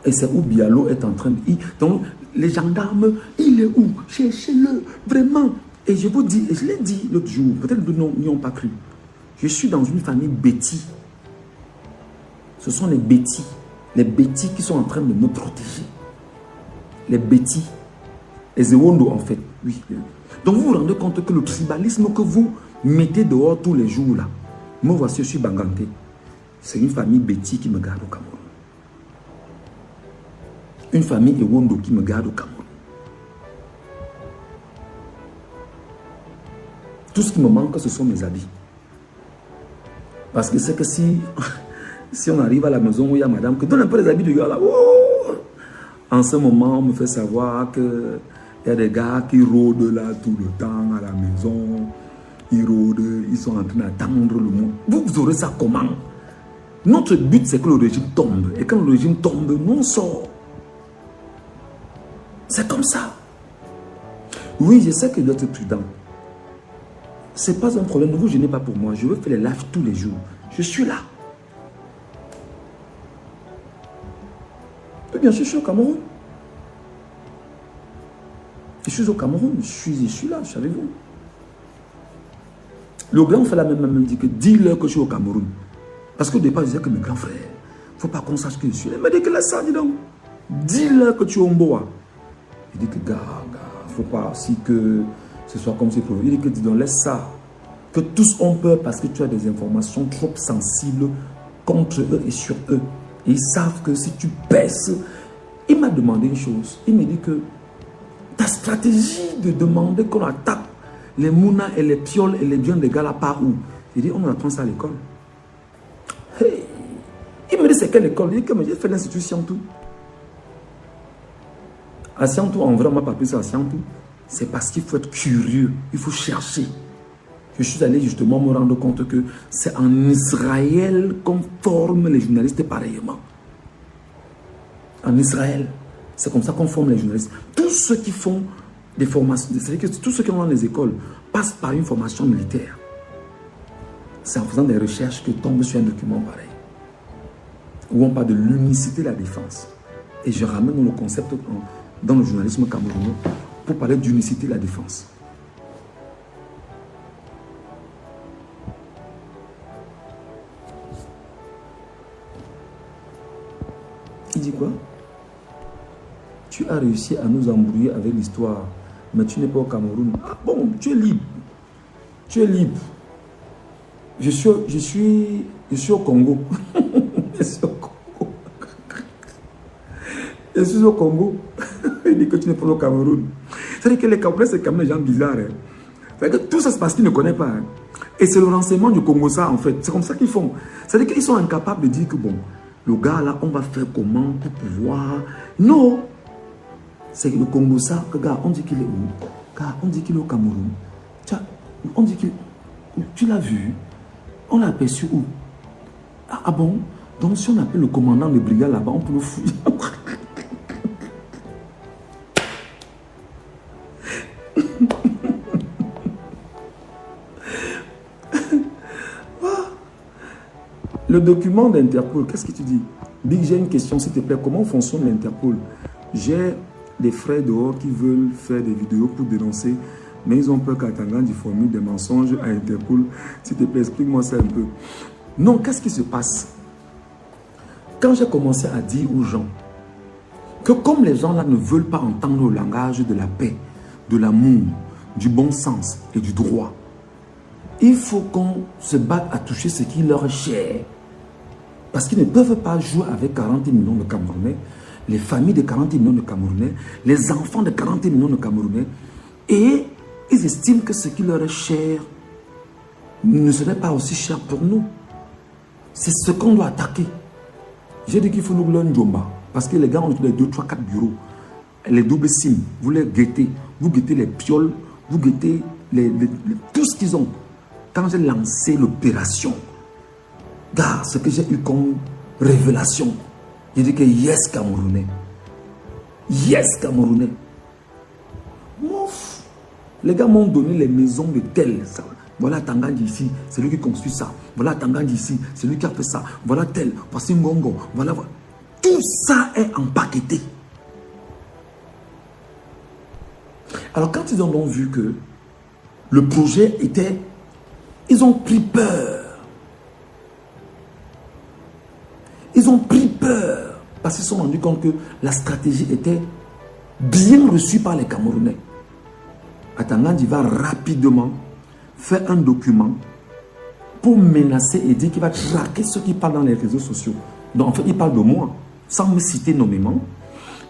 Et c'est où Bialo est en train de... Donc, les gendarmes, il est où? Cherchez-le, vraiment. Et je vous dis, et je l'ai dit l'autre jour, peut-être que nous n'y ont pas cru. Je suis dans une famille bêtis. Ce sont les bêtis qui sont en train de me protéger. Les bêtis. Les Ewondo, en fait. Oui. Donc, vous vous rendez compte que le tribalisme que vous mettez dehors tous les jours, là, moi, voici, je suis Banganté. C'est une famille bêtis qui me garde au Cameroun. Une famille Ewondo qui me garde au Cameroun. Tout ce qui me manque, ce sont mes habits. Parce que c'est que si on arrive à la maison où il y a madame, que donne un peu les habits du gars là. Oh, en ce moment, on me fait savoir qu'il y a des gars qui rôdent là tout le temps à la maison. Ils rôdent, ils sont en train d'attendre le mot. Vous aurez ça comment? Notre but, c'est que le régime tombe. Et quand le régime tombe, nous on sort. C'est comme ça. Oui, je sais que je dois être prudent. Ce n'est pas un problème, ne vous gênez pas pour moi. Je veux faire les lives tous les jours. Je suis là. Et bien sûr, je suis au Cameroun. Je suis au Cameroun. Je suis là, savez-vous. Le grand frère même dit que dis-leur que je suis au Cameroun. Parce qu'au départ, je disais que mes grands frères, il ne faut pas qu'on sache que je suis là. Il m'a dit que laisse ça, dis donc. Dis-leur que tu es au Mboa. Il dit que gars, il ne faut pas si que ce soit comme c'est pour il dit que dis donc, laisse ça. Que tous ont peur parce que tu as des informations trop sensibles contre eux et sur eux. Et ils savent que si tu baisses, il m'a demandé une chose. Il me dit que ta stratégie de demander qu'on attaque les mounas et les pioles et les biens des gars là par où? Il dit, on apprend ça à l'école. Hey. Il me dit, c'est quelle école? Il dit que j'ai fait l'Institut Siantou. À Siantou, en vrai, on ne m'a pas appris ça à Siantou. C'est parce qu'il faut être curieux, il faut chercher. Je suis allé justement me rendre compte que c'est en Israël qu'on forme les journalistes pareillement. En Israël, c'est comme ça qu'on forme les journalistes. Tous ceux qui font des formations, c'est-à-dire que tous ceux qui vont dans les écoles passent par une formation militaire. C'est en faisant des recherches que tombe sur un document pareil. Où on parle de l'unicité de la défense. Et je ramène le concept dans le journalisme camerounais pour parler d'unicité de la défense. Il dit quoi? Tu as réussi à nous embrouiller avec l'histoire, mais tu n'es pas au Cameroun. Ah bon, tu es libre. Tu es libre. Je suis au Congo. Je suis au Congo. Je suis au Congo. Il dit que tu n'es pas au Cameroun. C'est-à-dire que les Camerounais, c'est quand même des gens bizarres. Hein. C'est-à-dire que tout ça, c'est parce qu'ils ne connaissent pas. Hein. Et c'est le renseignement du Congo, ça, en fait. C'est comme ça qu'ils font. C'est-à-dire qu'ils sont incapables de dire que, bon, le gars, là, on va faire comment pour pouvoir... Non. C'est le Congo, ça, que, gars, on dit qu'il est où? Gars, on dit qu'il est au Cameroun. On dit qu'il... Tu l'as vu? On l'a aperçu où? Ah bon? Donc, si on appelle le commandant de brigade là-bas, on peut le fouiller. Le document d'Interpol, qu'est-ce que tu dis? Big, j'ai une question, s'il te plaît. Comment fonctionne l'Interpol? J'ai des frères dehors qui veulent faire des vidéos pour dénoncer, mais ils ont peur qu'Atanga diffamé des mensonges à Interpol. S'il te plaît, explique-moi ça un peu. Non, qu'est-ce qui se passe? Quand j'ai commencé à dire aux gens que comme les gens là ne veulent pas entendre le langage de la paix, de l'amour, du bon sens et du droit, il faut qu'on se batte à toucher ce qui leur est cher. Parce qu'ils ne peuvent pas jouer avec 40 millions de Camerounais, les familles de 40 millions de Camerounais, les enfants de 40 millions de Camerounais, et ils estiment que ce qui leur est cher ne serait pas aussi cher pour nous. C'est ce qu'on doit attaquer. J'ai dit qu'il faut nous donner un jomba. Parce que les gars ont les 2, 3, 4 bureaux. Les doubles SIM, vous les guettez. Vous guettez les pioles, vous guettez tout ce qu'ils ont. Quand j'ai lancé l'opération, regarde ce que j'ai eu comme révélation. J'ai dit que yes Camerounais. Yes Camerounais. Ouf. Les gars m'ont donné les maisons de tel. Voilà Tangandji ici, c'est lui qui construit ça. Voilà Tangandji ici, c'est lui qui a fait ça. Voilà tel, voici Ngongo. Voilà. Tout ça est empaqueté. Alors quand ils ont donc vu que le projet était... Ils ont pris peur. Ils ont pris peur parce qu'ils se sont rendus compte que la stratégie était bien reçue par les Camerounais. Tangandji va rapidement faire un document pour menacer et dire qu'il va traquer ceux qui parlent dans les réseaux sociaux. Donc en fait, il parle de moi, sans me citer nommément,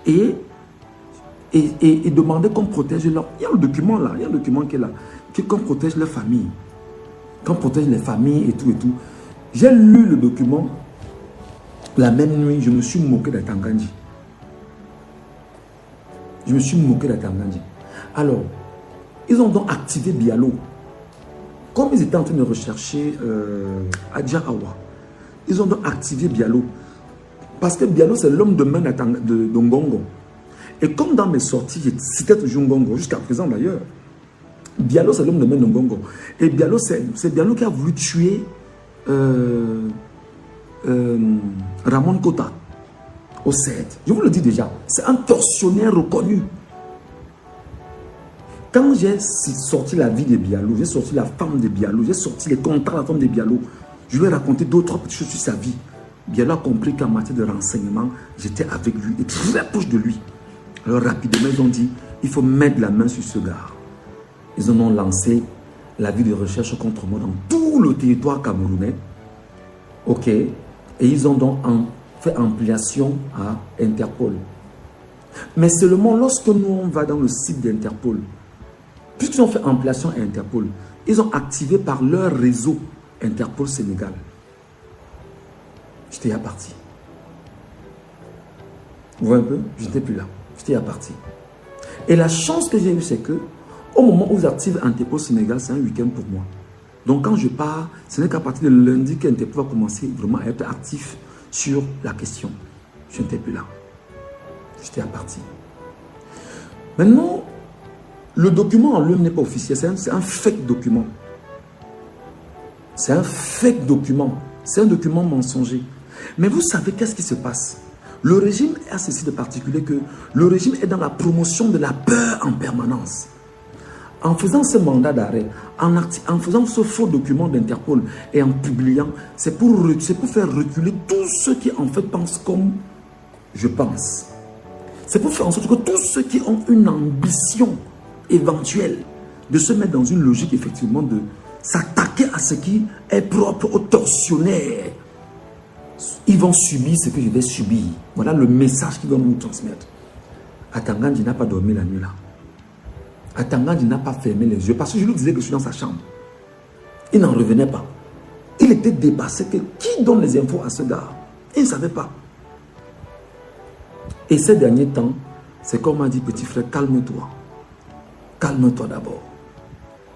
et demander qu'on protège leur... Il y a le document là, il y a le document qui est là, qu'on protège les familles, qu'on protège les familles et tout et tout. J'ai lu le document la même nuit, je me suis moqué de Tangandji. Je me suis moqué de Tangandji. Alors, ils ont donc activé Bialo. Comme ils étaient en train de rechercher Adja Awa, ils ont donc activé Bialo. Parce que Bialo, c'est l'homme de main de Ngongo. Et comme dans mes sorties, j'ai cité toujours Ngongo, jusqu'à présent d'ailleurs. Bialo, c'est l'homme de main de Ngongo. Et Bialo, c'est Bialo qui a voulu tuer Ramon Kota au CED. Je vous le dis déjà, c'est un tortionnaire reconnu. Quand j'ai sorti la vie de Bialo, j'ai sorti la femme de Bialo, j'ai sorti les contrats de la femme de Bialo, je lui ai raconté 2 ou 3 petites choses sur sa vie. Bialo a compris qu'en matière de renseignement, j'étais avec lui et très proche de lui. Alors rapidement, ils ont dit, il faut mettre la main sur ce gars. Ils ont lancé la vie de recherche contre moi dans tout le territoire camerounais. Ok. Et ils ont donc fait ampliation à Interpol. Mais seulement lorsque nous, on va dans le site d'Interpol, puisqu'ils ont fait ampliation à Interpol, ils ont activé par leur réseau Interpol Sénégal. J'étais à partie. Vous voyez un peu? J'étais plus là. J'étais à partie. Et la chance que j'ai eue, c'est que au moment où j'active Interpol Sénégal, c'est un week-end pour moi. Donc quand je pars, ce n'est qu'à partir de lundi qu'Interpol va commencer vraiment à être actif sur la question. Je n'étais plus là. J'étais à partie. Maintenant, le document en lui n'est pas officiel, c'est un fake document. C'est un fake document. C'est un document mensonger. Mais vous savez qu'est-ce qui se passe? Le régime a ceci de particulier que le régime est dans la promotion de la peur en permanence. En faisant ce mandat d'arrêt, en faisant ce faux document d'Interpol et en publiant, c'est pour faire reculer tous ceux qui en fait pensent comme je pense. C'est pour faire en sorte que tous ceux qui ont une ambition éventuelle de se mettre dans une logique effectivement de s'attaquer à ce qui est propre aux tortionnaires, ils vont subir ce que je vais subir. Voilà le message qu'ils vont nous transmettre. Tangandji n'a pas dormi la nuit là. Tangandji n'a pas fermé les yeux parce que je lui disais que je suis dans sa chambre. Il n'en revenait pas. Il était dépassé que qui donne les infos à ce gars? Il ne savait pas. Et ces derniers temps, c'est comme m'a dit petit frère, calme-toi. Calme-toi d'abord.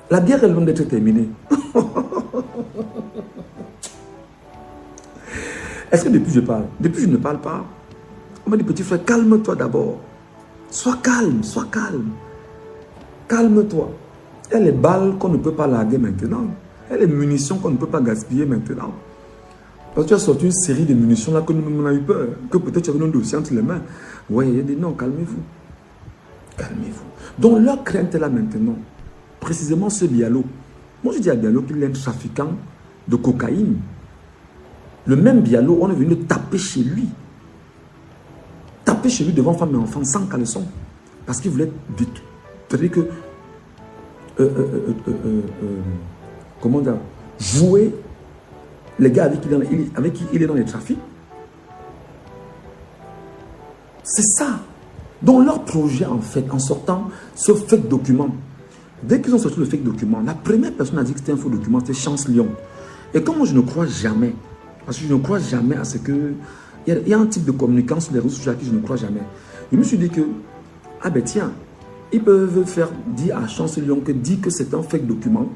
La guerre est loin d'être terminée. Est-ce que depuis je parle? Depuis je ne parle pas. On m'a dit petit frère, calme-toi d'abord. Sois calme, sois calme. Calme-toi. Il y a les balles qu'on ne peut pas larguer maintenant. Il y a les munitions qu'on ne peut pas gaspiller maintenant. Parce que tu as sorti une série de munitions là que nous avons eu peur. Que peut-être tu avais un dossier entre les mains. Oui, il a dit non, calmez-vous. Calmez-vous. Donc leur crainte est là maintenant. Précisément ce Bialo. Moi je dis à Bialo qu'il est un trafiquant de cocaïne. Le même Bialo, on est venu le taper chez lui. Taper chez lui devant femme et enfants sans caleçon. Parce qu'il voulait dire que... comment dire? Jouer les gars avec qui il est dans les trafics. C'est ça. Donc leur projet, en fait, en sortant ce fake document, dès qu'ils ont sorti le fake document, la première personne a dit que c'était un faux document, c'était Chance Lyon. Et comme moi, je ne crois jamais, parce que je ne crois jamais à ce que... Il y a un type de communicant sur les réseaux sociaux à qui je ne crois jamais. Je me suis dit que, ah ben tiens, ils peuvent faire dire à Chance Lyon que c'est un fake document,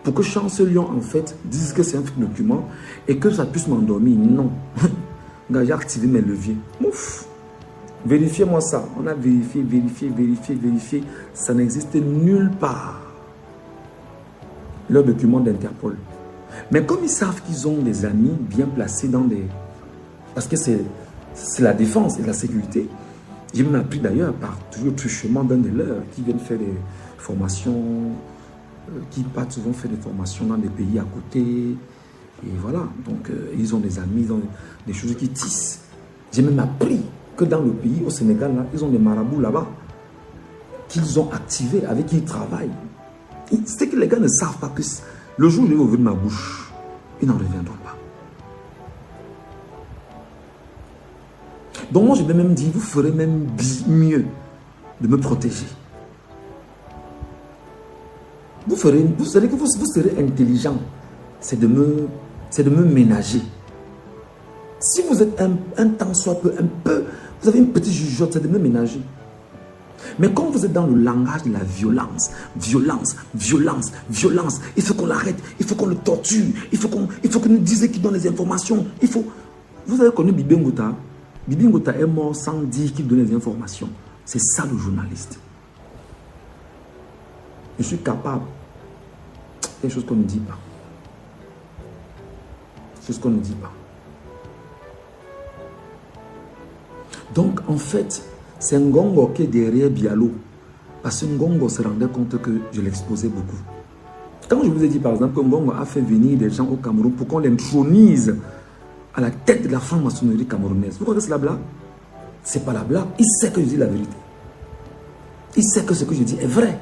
pour que Chance Lyon, en fait, dise que c'est un fake document, et que ça puisse m'endormir. Non. J'ai activé mes leviers. Ouf. Vérifiez-moi ça. On a vérifié. Ça n'existe nulle part. Leur document d'Interpol. Mais comme ils savent qu'ils ont des amis bien placés dans des... Parce que c'est la défense et la sécurité. J'ai même appris d'ailleurs par toujours truchement d'un de leurs qui viennent faire des formations, qui partent souvent faire des formations dans des pays à côté. Et voilà. Donc, ils ont des amis, ils ont des choses qui tissent. J'ai même appris que dans le pays, au Sénégal, là, ils ont des marabouts là-bas qu'ils ont activés, avec qui ils travaillent. C'est que les gars ne savent pas que le jour où je vais ouvrir ma bouche, ils n'en reviendront pas. Donc moi, je vais même dire, vous ferez même mieux de me protéger. Vous serez intelligent, c'est de me ménager. Si vous êtes un temps soit peu, vous avez une petite jugeote, c'est de me ménager. Mais quand vous êtes dans le langage de la violence, il faut qu'on l'arrête, il faut qu'on le torture, il faut qu'on nous dise qu'il donne les informations. Vous avez connu Bibi Ngouta? Bibi Ngouta est mort sans dire qu'il donne les informations. C'est ça le journaliste. Je suis capable. Quelque chose qu'on ne dit pas. C'est ce qu'on ne dit pas. Donc, en fait, c'est Ngongo qui est derrière Bialo. Parce que Ngongo se rendait compte que je l'exposais beaucoup. Quand je vous ai dit, par exemple, que Ngongo a fait venir des gens au Cameroun pour qu'on l'intronise à la tête de la franc-maçonnerie camerounaise. Vous croyez que c'est la blague? C'est pas la blague. Il sait que je dis la vérité. Il sait que ce que je dis est vrai.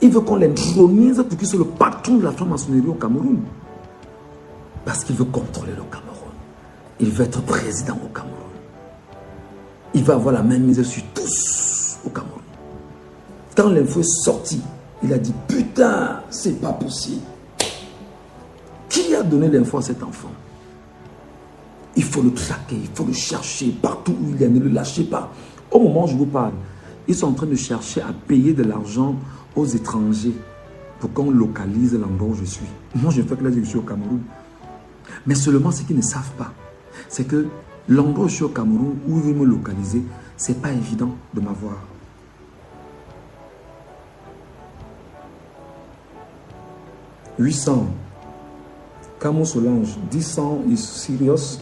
Il veut qu'on l'intronise pour qu'il soit le patron de la franc-maçonnerie au Cameroun. Parce qu'il veut contrôler le Cameroun. Il veut être président au Cameroun. Il va avoir la même mise sur tous au Cameroun. Quand l'info est sortie, il a dit, putain, c'est pas possible. Qui a donné l'info à cet enfant? Il faut le traquer, il faut le chercher partout où il est, ne le lâchez pas. Au moment où je vous parle, ils sont en train de chercher à payer de l'argent aux étrangers pour qu'on localise l'endroit où je suis. Moi, je fais que là, je suis au Cameroun. Mais seulement ce qu'ils ne savent pas, c'est que l'endroit où je suis au Cameroun, où ils veulent me localiser, ce n'est pas évident de m'avoir. « 800. Camo Solange. 10 is serious.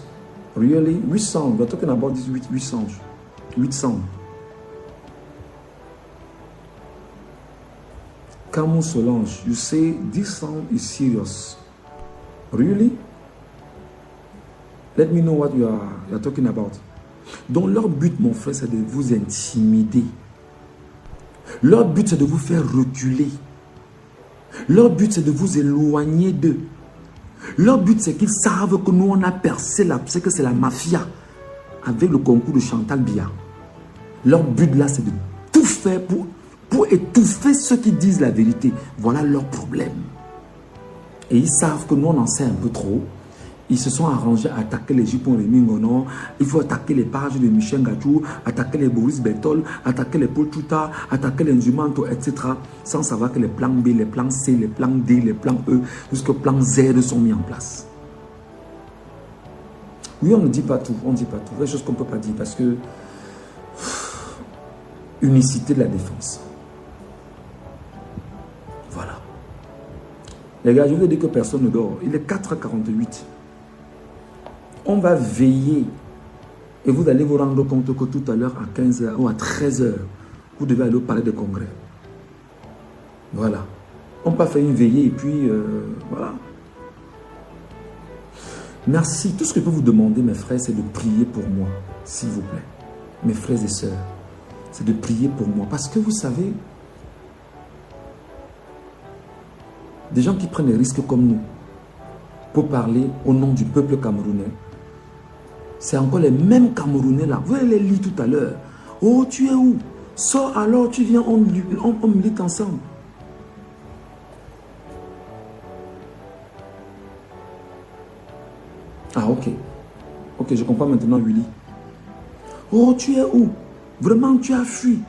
Really? 800. We're talking about this 800. 800. Camo Solange. You say this sound is serious. Really? Let me know what you're talking about. Donc leur but, mon frère, c'est de vous intimider. Leur but, c'est de vous faire reculer. Leur but, c'est de vous éloigner d'eux. Leur but, c'est qu'ils savent que nous, on a percé c'est que c'est la mafia avec le concours de Chantal Biya. Leur but, là, c'est de tout faire pour étouffer ceux qui disent la vérité. Voilà leur problème. Et ils savent que nous, on en sait un peu trop. Ils se sont arrangés à attaquer les Jupons Rémi Ngono. Il faut attaquer les pages de Michel Gachou, attaquer les Boris Bertol, attaquer les Paul Chouta, attaquer les Nzumanto, etc. Sans savoir que les plans B, les plans C, les plans D, les plans E, jusqu'au plan Z sont mis en place. Oui, on ne dit pas tout. On ne dit pas tout. Il y a des choses qu'on ne peut pas dire parce que... Unicité de la défense. Voilà. Les gars, je vous ai dit que personne ne dort. Il est 4h48. On va veiller et vous allez vous rendre compte que tout à l'heure à 15h ou à 13h, vous devez aller au palais de congrès. Voilà. On peut faire une veillée et puis voilà. Merci. Tout ce que je peux vous demander, mes frères, c'est de prier pour moi, s'il vous plaît. Mes frères et sœurs, c'est de prier pour moi. Parce que vous savez, des gens qui prennent des risques comme nous pour parler au nom du peuple camerounais, c'est encore les mêmes Camerounais là. Vous allez les lire tout à l'heure. Oh, tu es où? Sors alors, tu viens, on milite ensemble. Ah, ok. Ok, je comprends maintenant, Willy. Oh, tu es où? Vraiment, tu as fui.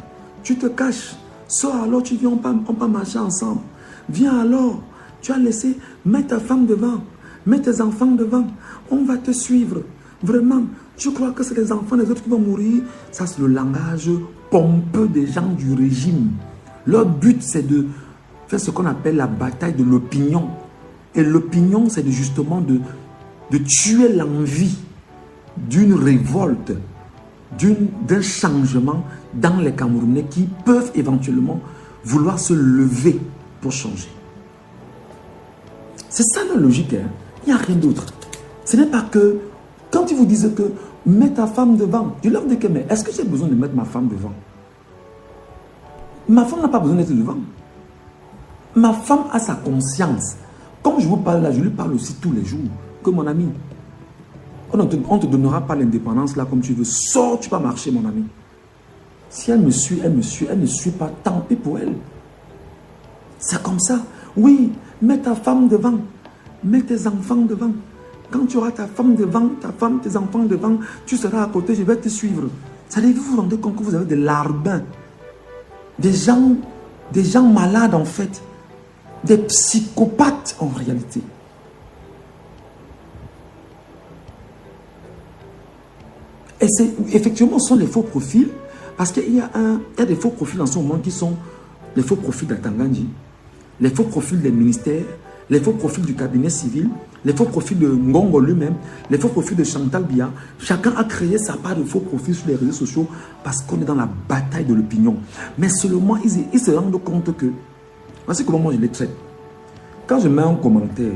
Tu te caches. Sors alors, tu viens, on peut marcher ensemble. Viens alors. Tu as laissé, mets ta femme devant. Mets tes enfants devant. On va te suivre. Vraiment, tu crois que c'est les enfants des autres qui vont mourir? Ça, c'est le langage pompeux des gens du régime. Leur but, c'est de faire ce qu'on appelle la bataille de l'opinion. Et l'opinion, c'est justement de tuer l'envie d'une révolte, d'un changement dans les Camerounais qui peuvent éventuellement vouloir se lever pour changer. C'est ça la logique, hein? Il n'y a rien d'autre. Ce n'est pas que, quand ils vous disent que mets ta femme devant, je leur dis que, mais est-ce que j'ai besoin de mettre ma femme devant? Ma femme n'a pas besoin d'être devant. Ma femme a sa conscience. Comme je vous parle là, je lui parle aussi tous les jours. Que mon ami, on ne te donnera pas l'indépendance là comme tu veux. Sors, tu vas marcher, mon ami. Si elle me suit, elle me suit. Elle ne suit pas, tant pis pour elle. C'est comme ça. Oui, mets ta femme devant. Mets tes enfants devant. Quand tu auras ta femme devant, ta femme, tes enfants devant, tu seras à côté, je vais te suivre. Ça veut dire que vous vous rendez compte que vous avez des larbins. Des gens malades en fait. Des psychopathes en réalité. Et c'est effectivement, ce sont les faux profils, parce qu'il y a des faux profils en ce moment qui sont les faux profils d'Atangandji, les faux profils des ministères, les faux profils du cabinet civil, les faux profils de Ngongo lui-même, les faux profils de Chantal Biya. Chacun a créé sa part de faux profils sur les réseaux sociaux parce qu'on est dans la bataille de l'opinion. Mais seulement, ils se rendent compte que, voici comment moi je les traite. Quand je mets un commentaire,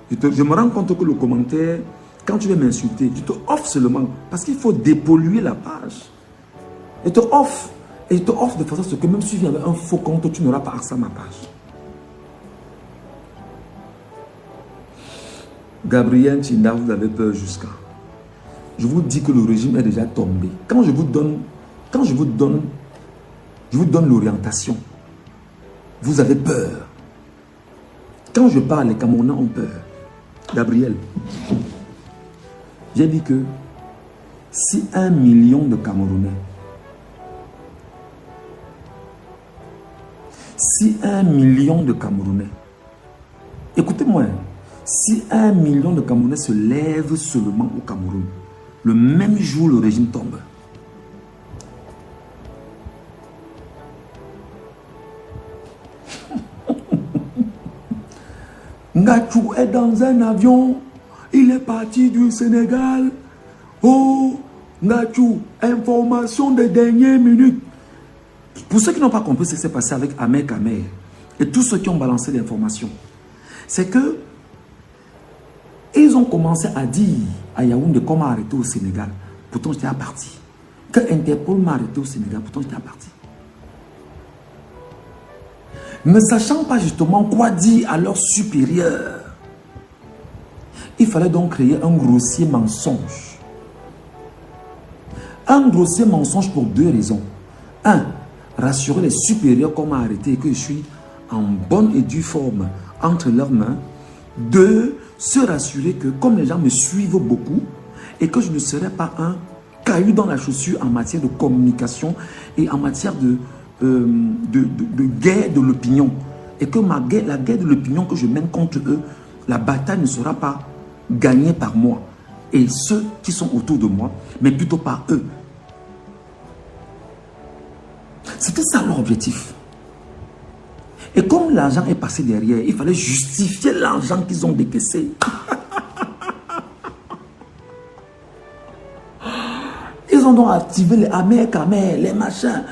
je me rends compte que le commentaire, quand tu veux m'insulter, tu te offres seulement parce qu'il faut dépolluer la page. Et te offre de façon à ce que même si tu viens avec un faux compte, tu n'auras pas accès à ma page. Gabriel Tchinda, vous avez peur jusqu'à. Je vous dis que le régime est déjà tombé. Quand je vous donne l'orientation, vous avez peur. Quand je parle, les Camerounais ont peur. Gabriel, j'ai dit que si 1 million de Camerounais, écoutez-moi, si 1 million de Camerounais se lèvent seulement au Cameroun, le même jour le régime tombe. Ngachou est dans un avion, il est parti du Sénégal. Oh, Ngachou, information de dernière minute. Pour ceux qui n'ont pas compris ce qui s'est passé avec Ahmed Kamer et tous ceux qui ont balancé l'information, c'est que ils ont commencé à dire à Yaoundé qu'on m'a arrêté au Sénégal. Pourtant, j'étais à partie. Que Interpol m'a arrêté au Sénégal. Pourtant, j'étais à partie. Ne sachant pas justement quoi dire à leurs supérieurs, il fallait donc créer un grossier mensonge. Un grossier mensonge pour 2 raisons. 1, rassurer les supérieurs qu'on m'a arrêté et que je suis en bonne et due forme entre leurs mains. 2, se rassurer que comme les gens me suivent beaucoup et que je ne serai pas un caillou dans la chaussure en matière de communication et en matière de guerre de l'opinion. Et que la guerre de l'opinion que je mène contre eux, la bataille ne sera pas gagnée par moi et ceux qui sont autour de moi, mais plutôt par eux. C'était ça leur objectif. Et comme l'argent est passé derrière, il fallait justifier l'argent qu'ils ont décaissé. Ils ont donc activé les Ahmed Kamer, les machins.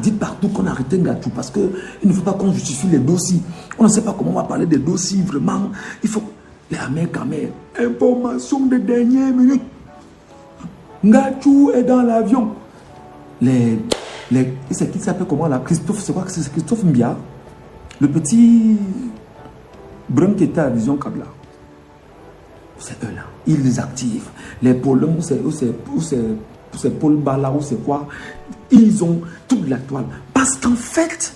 Dites partout qu'on a arrêté Ngachou parce qu'il ne faut pas qu'on justifie les dossiers. On ne sait pas comment on va parler des dossiers, vraiment. Il faut... Les Américains, information de dernière minute. Ngachou est dans l'avion. C'est qui s'appelle comment là? Christophe, c'est quoi? C'est Christophe Mbia. Le petit brun qui était à Vision Kabla. C'est eux là. Ils les activent. Les pôles, c'est Paul Bala ou c'est quoi? Ils ont toute la toile. Parce qu'en fait,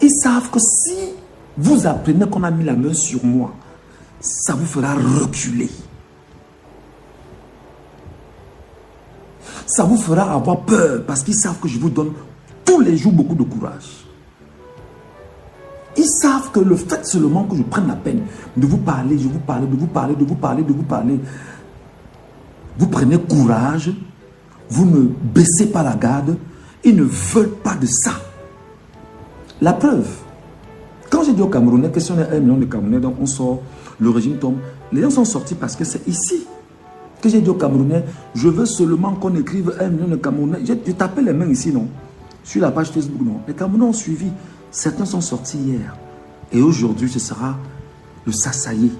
ils savent que si vous apprenez qu'on a mis la main sur moi, ça vous fera reculer. Ça vous fera avoir peur parce qu'ils savent que je vous donne tous les jours beaucoup de courage. Ils savent que le fait seulement que je prenne la peine de vous parler, de vous parler, vous prenez courage, vous ne baissez pas la garde, ils ne veulent pas de ça. La preuve, quand j'ai dit aux Camerounais que si on est 1 million de Camerounais, donc on sort, le régime tombe, les gens sont sortis parce que c'est ici que j'ai dit aux Camerounais, je veux seulement qu'on écrive 1 million de Camerounais. J'ai tapé les mains ici, non? Sur la page Facebook, non? Les Camerounais ont suivi. Certains sont sortis hier. Et aujourd'hui, ce sera le Sassaye.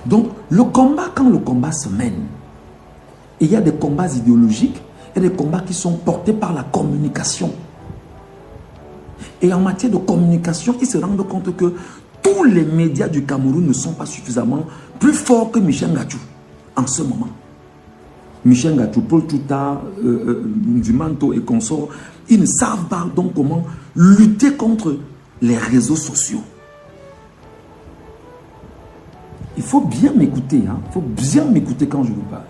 Donc, le combat, quand le combat se mène, il y a des combats idéologiques et des combats qui sont portés par la communication. Et en matière de communication, ils se rendent compte que tous les médias du Cameroun ne sont pas suffisamment plus forts que Michel Ngachou en ce moment. Michel Ngachou, Paul Touta, Dumanto et consorts, ils ne savent pas donc comment lutter contre les réseaux sociaux. Il faut bien m'écouter, hein? Il faut bien m'écouter quand je vous parle.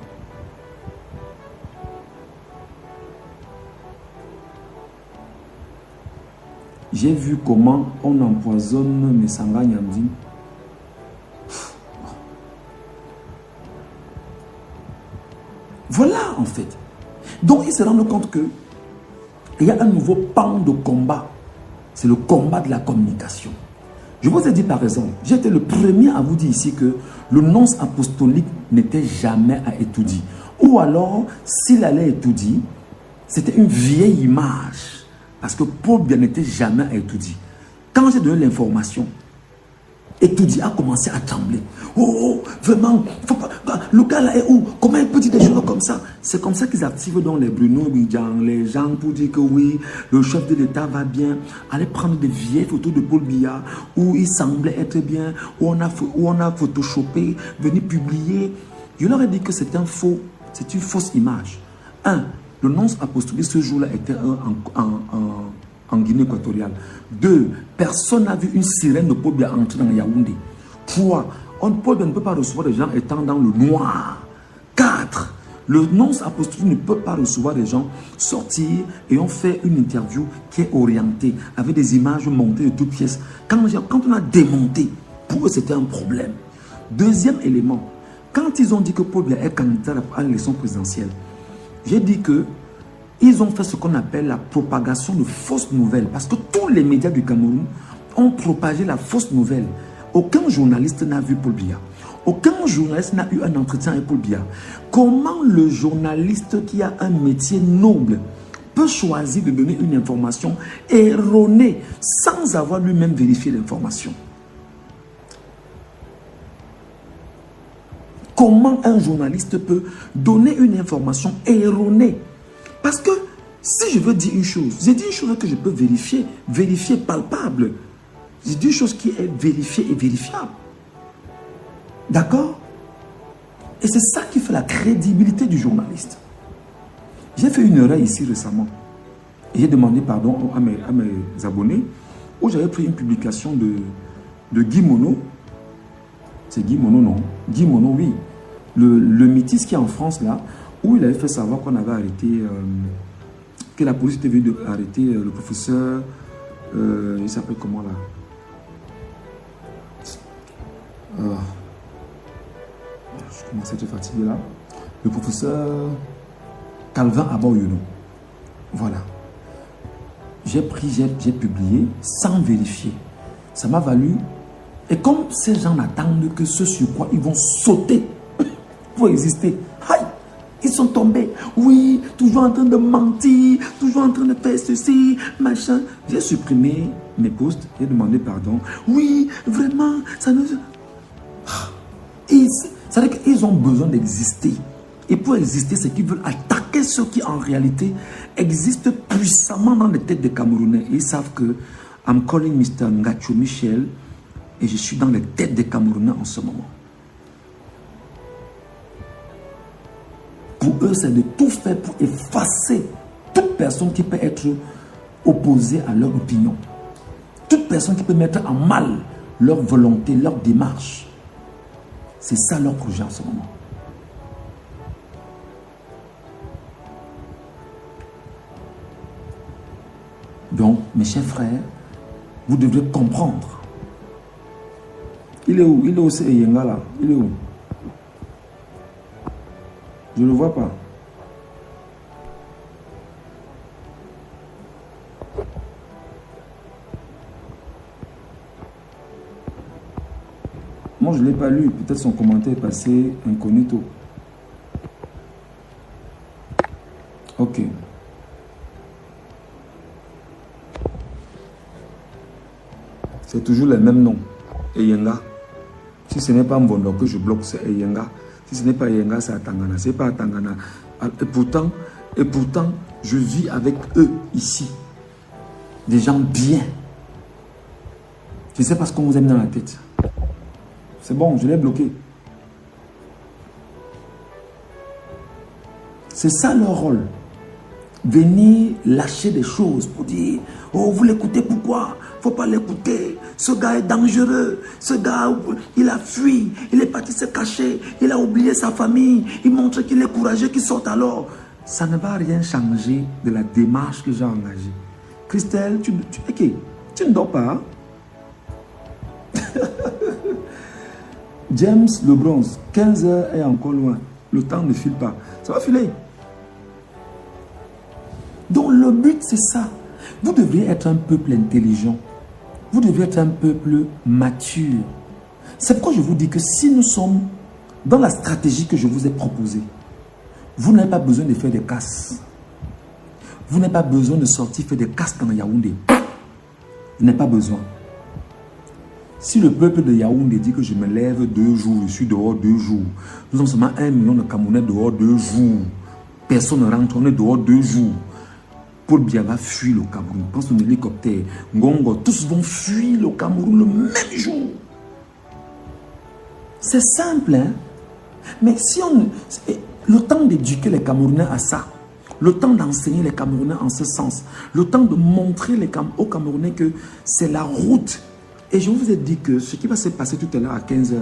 J'ai vu comment on empoisonne Messanga Nyamdi. Voilà en fait. Donc ils se rendent compte que il y a un nouveau pan de combat. C'est le combat de la communication. Je vous ai dit par exemple, j'ai été le premier à vous dire ici que le nonce apostolique n'était jamais à Etoudi. Ou alors, s'il allait à Etoudi, c'était une vieille image. Parce que Paul Biya n'était jamais à Etoudi. Quand j'ai donné l'information, Etoudi a commencé à trembler. Oh, vraiment, faut pas, le gars là est où? Comment il peut dire des choses comme ça? C'est comme ça qu'ils activent dans les Bruno Bidjan, les gens pour dire que oui, le chef de l'État va bien. Aller prendre des vieilles photos de Paul Biya où il semblait être bien, où on a photoshopé, venir publier. Je leur ai dit que c'est un faux, c'est une fausse image. Le nonce apostolique ce jour-là était en Guinée équatoriale. 2, personne n'a vu une sirène de Paul Biya entrer dans Yaoundé. 3, Paul Biya ne peut pas recevoir des gens étant dans le noir. 4, le nonce apostolique ne peut pas recevoir des gens sortir et on fait une interview qui est orientée avec des images montées de toutes pièces. Quand on a démonté, pour eux c'était un problème. Deuxième élément, quand ils ont dit que Paul Biya est candidat à l'élection présidentielle, j'ai dit que ils ont fait ce qu'on appelle la propagation de fausses nouvelles. Parce que tous les médias du Cameroun ont propagé la fausse nouvelle. Aucun journaliste n'a vu Paul Biya. Aucun journaliste n'a eu un entretien avec Paul Biya. Comment le journaliste qui a un métier noble peut choisir de donner une information erronée sans avoir lui-même vérifié l'information? Comment un journaliste peut donner une information erronée? Parce que si je veux dire une chose, j'ai dit une chose que je peux vérifier, palpable. J'ai dit une chose qui est vérifiée et vérifiable. D'accord? Et c'est ça qui fait la crédibilité du journaliste. J'ai fait une erreur ici récemment. Et j'ai demandé pardon à mes abonnés, où j'avais pris une publication de Guy Mono. C'est Guy Mono, non? Guy Mono, oui. Le métis qui est en France, là, où il avait fait savoir qu'on avait arrêté, que la police était venue arrêter le professeur, il s'appelle comment là? Je commence à être fatigué là. Le professeur Calvin Aboyono. Voilà. J'ai publié sans vérifier. Ça m'a valu. Et comme ces gens n'attendent que ce sur quoi ils vont sauter pour exister, Ils sont tombés. Oui, toujours en train de mentir, toujours en train de faire ceci, machin. J'ai supprimé mes posts, j'ai demandé pardon. Oui, vraiment, ça ne... C'est-à-dire qu'ils ont besoin d'exister. Et pour exister, c'est qu'ils veulent attaquer ceux qui en réalité existent puissamment dans les têtes des Camerounais. Et ils savent que I'm calling Mr. Ngacho Michel et je suis dans les têtes des Camerounais en ce moment. Pour eux, c'est de tout faire pour effacer toute personne qui peut être opposée à leur opinion. Toute personne qui peut mettre en mal leur volonté, leur démarche. C'est ça leur projet en ce moment. Donc, mes chers frères, vous devrez comprendre. Il est où? Il est où ce Eyenga là? Il est où? Je ne le vois pas. Moi, je ne l'ai pas lu. Peut-être son commentaire est passé incognito. Ok. C'est toujours les mêmes noms. Eyenga. Si ce n'est pas Mbondo que je bloque, c'est Eyenga. Si ce n'est pas Eyenga, c'est Atangana. Ce n'est pas Atangana. Et pourtant, je vis avec eux ici. Des gens bien. Je ne sais pas ce qu'on vous a mis dans la tête. C'est bon, je l'ai bloqué. C'est ça leur rôle. Venir lâcher des choses pour dire, oh, vous l'écoutez pourquoi? Il ne faut pas l'écouter. Ce gars est dangereux. Ce gars, il a fui. Il est parti se cacher. Il a oublié sa famille. Il montre qu'il est courageux, qu'il sort alors. Ça ne va rien changer de la démarche que j'ai engagée. Christelle, tu ne dors pas. James le bronze, 15 heures est encore loin. Le temps ne file pas. Ça va filer. Donc le but c'est ça. Vous devriez être un peuple intelligent. Vous devriez être un peuple mature. C'est pourquoi je vous dis que si nous sommes dans la stratégie que je vous ai proposée, vous n'avez pas besoin de faire des casses. Vous n'avez pas besoin de sortir faire des casses dans Yaoundé. Vous n'avez pas besoin. Si le peuple de Yaoundé dit que je me lève 2 jours, je suis dehors 2 jours, nous sommes seulement 1 million de Camerounais dehors 2 jours. Personne ne rentre, on est dehors 2 jours. Paul Biya va fuir le Cameroun. Pense au hélicoptère. Ngongo, tous vont fuir le Cameroun le même jour. C'est simple, hein? Mais si on... Le temps d'éduquer les Camerounais à ça, le temps d'enseigner les Camerounais en ce sens, le temps de montrer aux Camerounais que c'est la route. Et je vous ai dit que ce qui va se passer tout à l'heure à 15 h,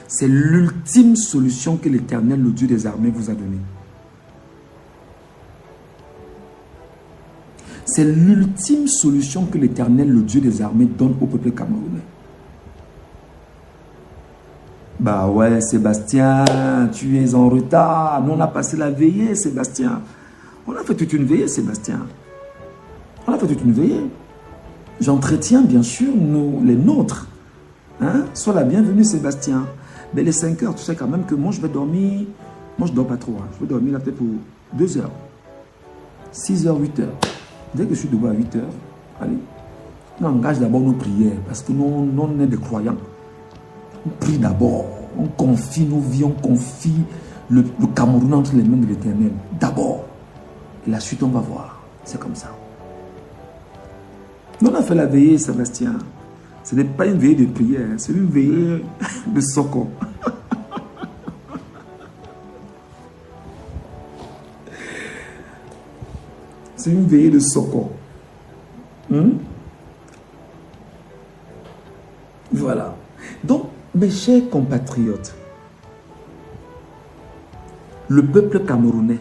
c'est l'ultime solution que l'Éternel, le Dieu des armées, vous a donnée. C'est l'ultime solution que l'Éternel, le Dieu des armées, donne au peuple camerounais. Bah ouais, Sébastien, tu es en retard. Nous, on a passé la veillée, Sébastien. On a fait toute une veillée, Sébastien. On a fait toute une veillée. J'entretiens, bien sûr, les nôtres. Hein? Sois la bienvenue, Sébastien. Mais les 5 heures, tu sais quand même que moi, je vais dormir. Moi, je ne dors pas trop. Hein. Je vais dormir là peut-être pour 2 heures. 6 heures, 8 heures. Dès que je suis debout à 8 heures, allez, on engage d'abord nos prières. Parce que nous, on est des croyants. On prie d'abord. On confie nos vies. On confie le Cameroun entre les mains de l'Éternel. D'abord. Et la suite, on va voir. C'est comme ça. Nous, on a fait la veillée, Sébastien. Ce n'est pas une veillée de prière. C'est une veillée de soko. C'est une veillée de soko. Voilà. Donc, mes chers compatriotes, le peuple camerounais,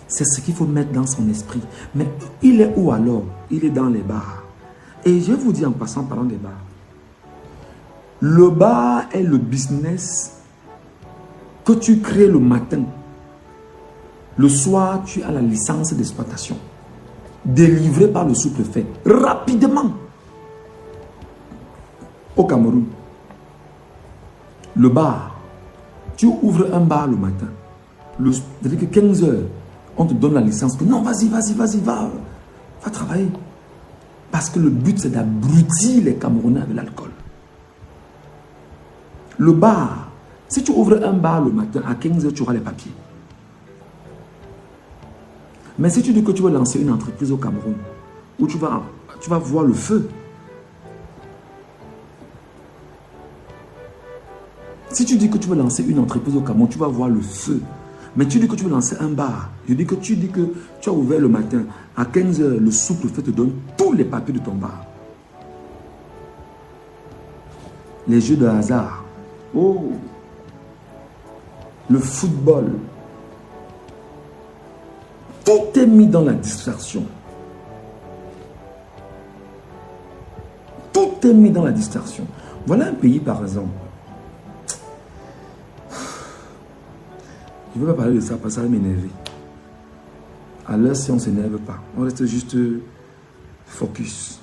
c'est ce qu'il faut mettre dans son esprit. Mais il est où alors? Il est dans les bars. Et je vous dis en passant parlant des bars. Le bar est le business que tu crées le matin. Le soir, tu as la licence d'exploitation. Délivrée par le sous-préfet. Rapidement. Au Cameroun. Le bar. Tu ouvres un bar le matin. C'est-à-dire que 15 heures, on te donne la licence. Non, vas-y, va travailler. Parce que le but, c'est d'abrutir les Camerounais avec l'alcool. Le bar, si tu ouvres un bar le matin, à 15 heures, tu auras les papiers. Mais si tu dis que tu veux lancer une entreprise au Cameroun, où tu vas voir le feu. Si tu dis que tu veux lancer une entreprise au Cameroun, tu vas voir le feu. Mais tu dis que tu veux lancer un bar. Tu dis que tu as ouvert le matin. À 15 heures, le sous-préfet te donne tous les papiers de ton bar. Les jeux de hasard. Oh! Le football. Tout est mis dans la distraction. Tout est mis dans la distraction. Voilà un pays, par exemple. Je ne veux pas parler de ça parce que ça va m'énerver. À l'heure, si on ne s'énerve pas, on reste juste focus.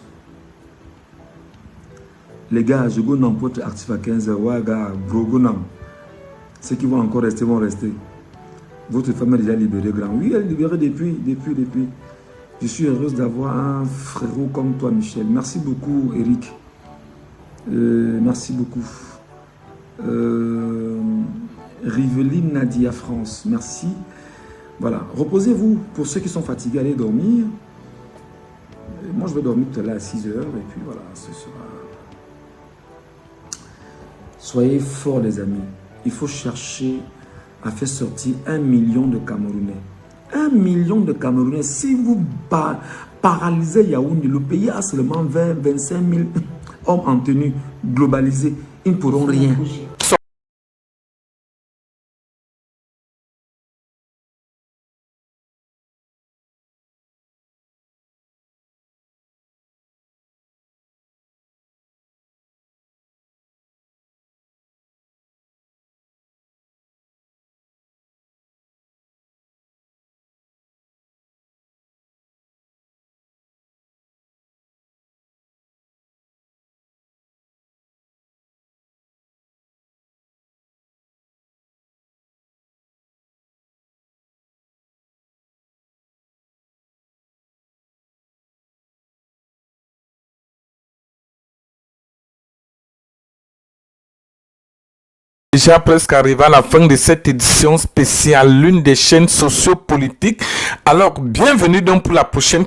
Les gars, je go non pour être actif à 15 heures. Ouais, gars, bro, go non. Ceux qui vont encore rester, vont rester. Votre femme est déjà libérée, grand. Oui, elle est libérée depuis. Je suis heureuse d'avoir un frérot comme toi, Michel. Merci beaucoup, Eric. Merci beaucoup. Riveline Nadia France, merci. Voilà, reposez-vous. Pour ceux qui sont fatigués, allez dormir. Moi, je vais dormir tout à l'heure à 6 heures. Et puis voilà, ce sera... Soyez forts, les amis. Il faut chercher à faire sortir 1 million de Camerounais. 1 million de Camerounais. Si vous paralysez Yaoundé, le pays a seulement 20-25 000 hommes en tenue globalisée. Ils ne pourront rien. Déjà presque arrivé à la fin de cette édition spéciale, l'une des chaînes sociopolitiques. Alors, bienvenue donc pour la prochaine.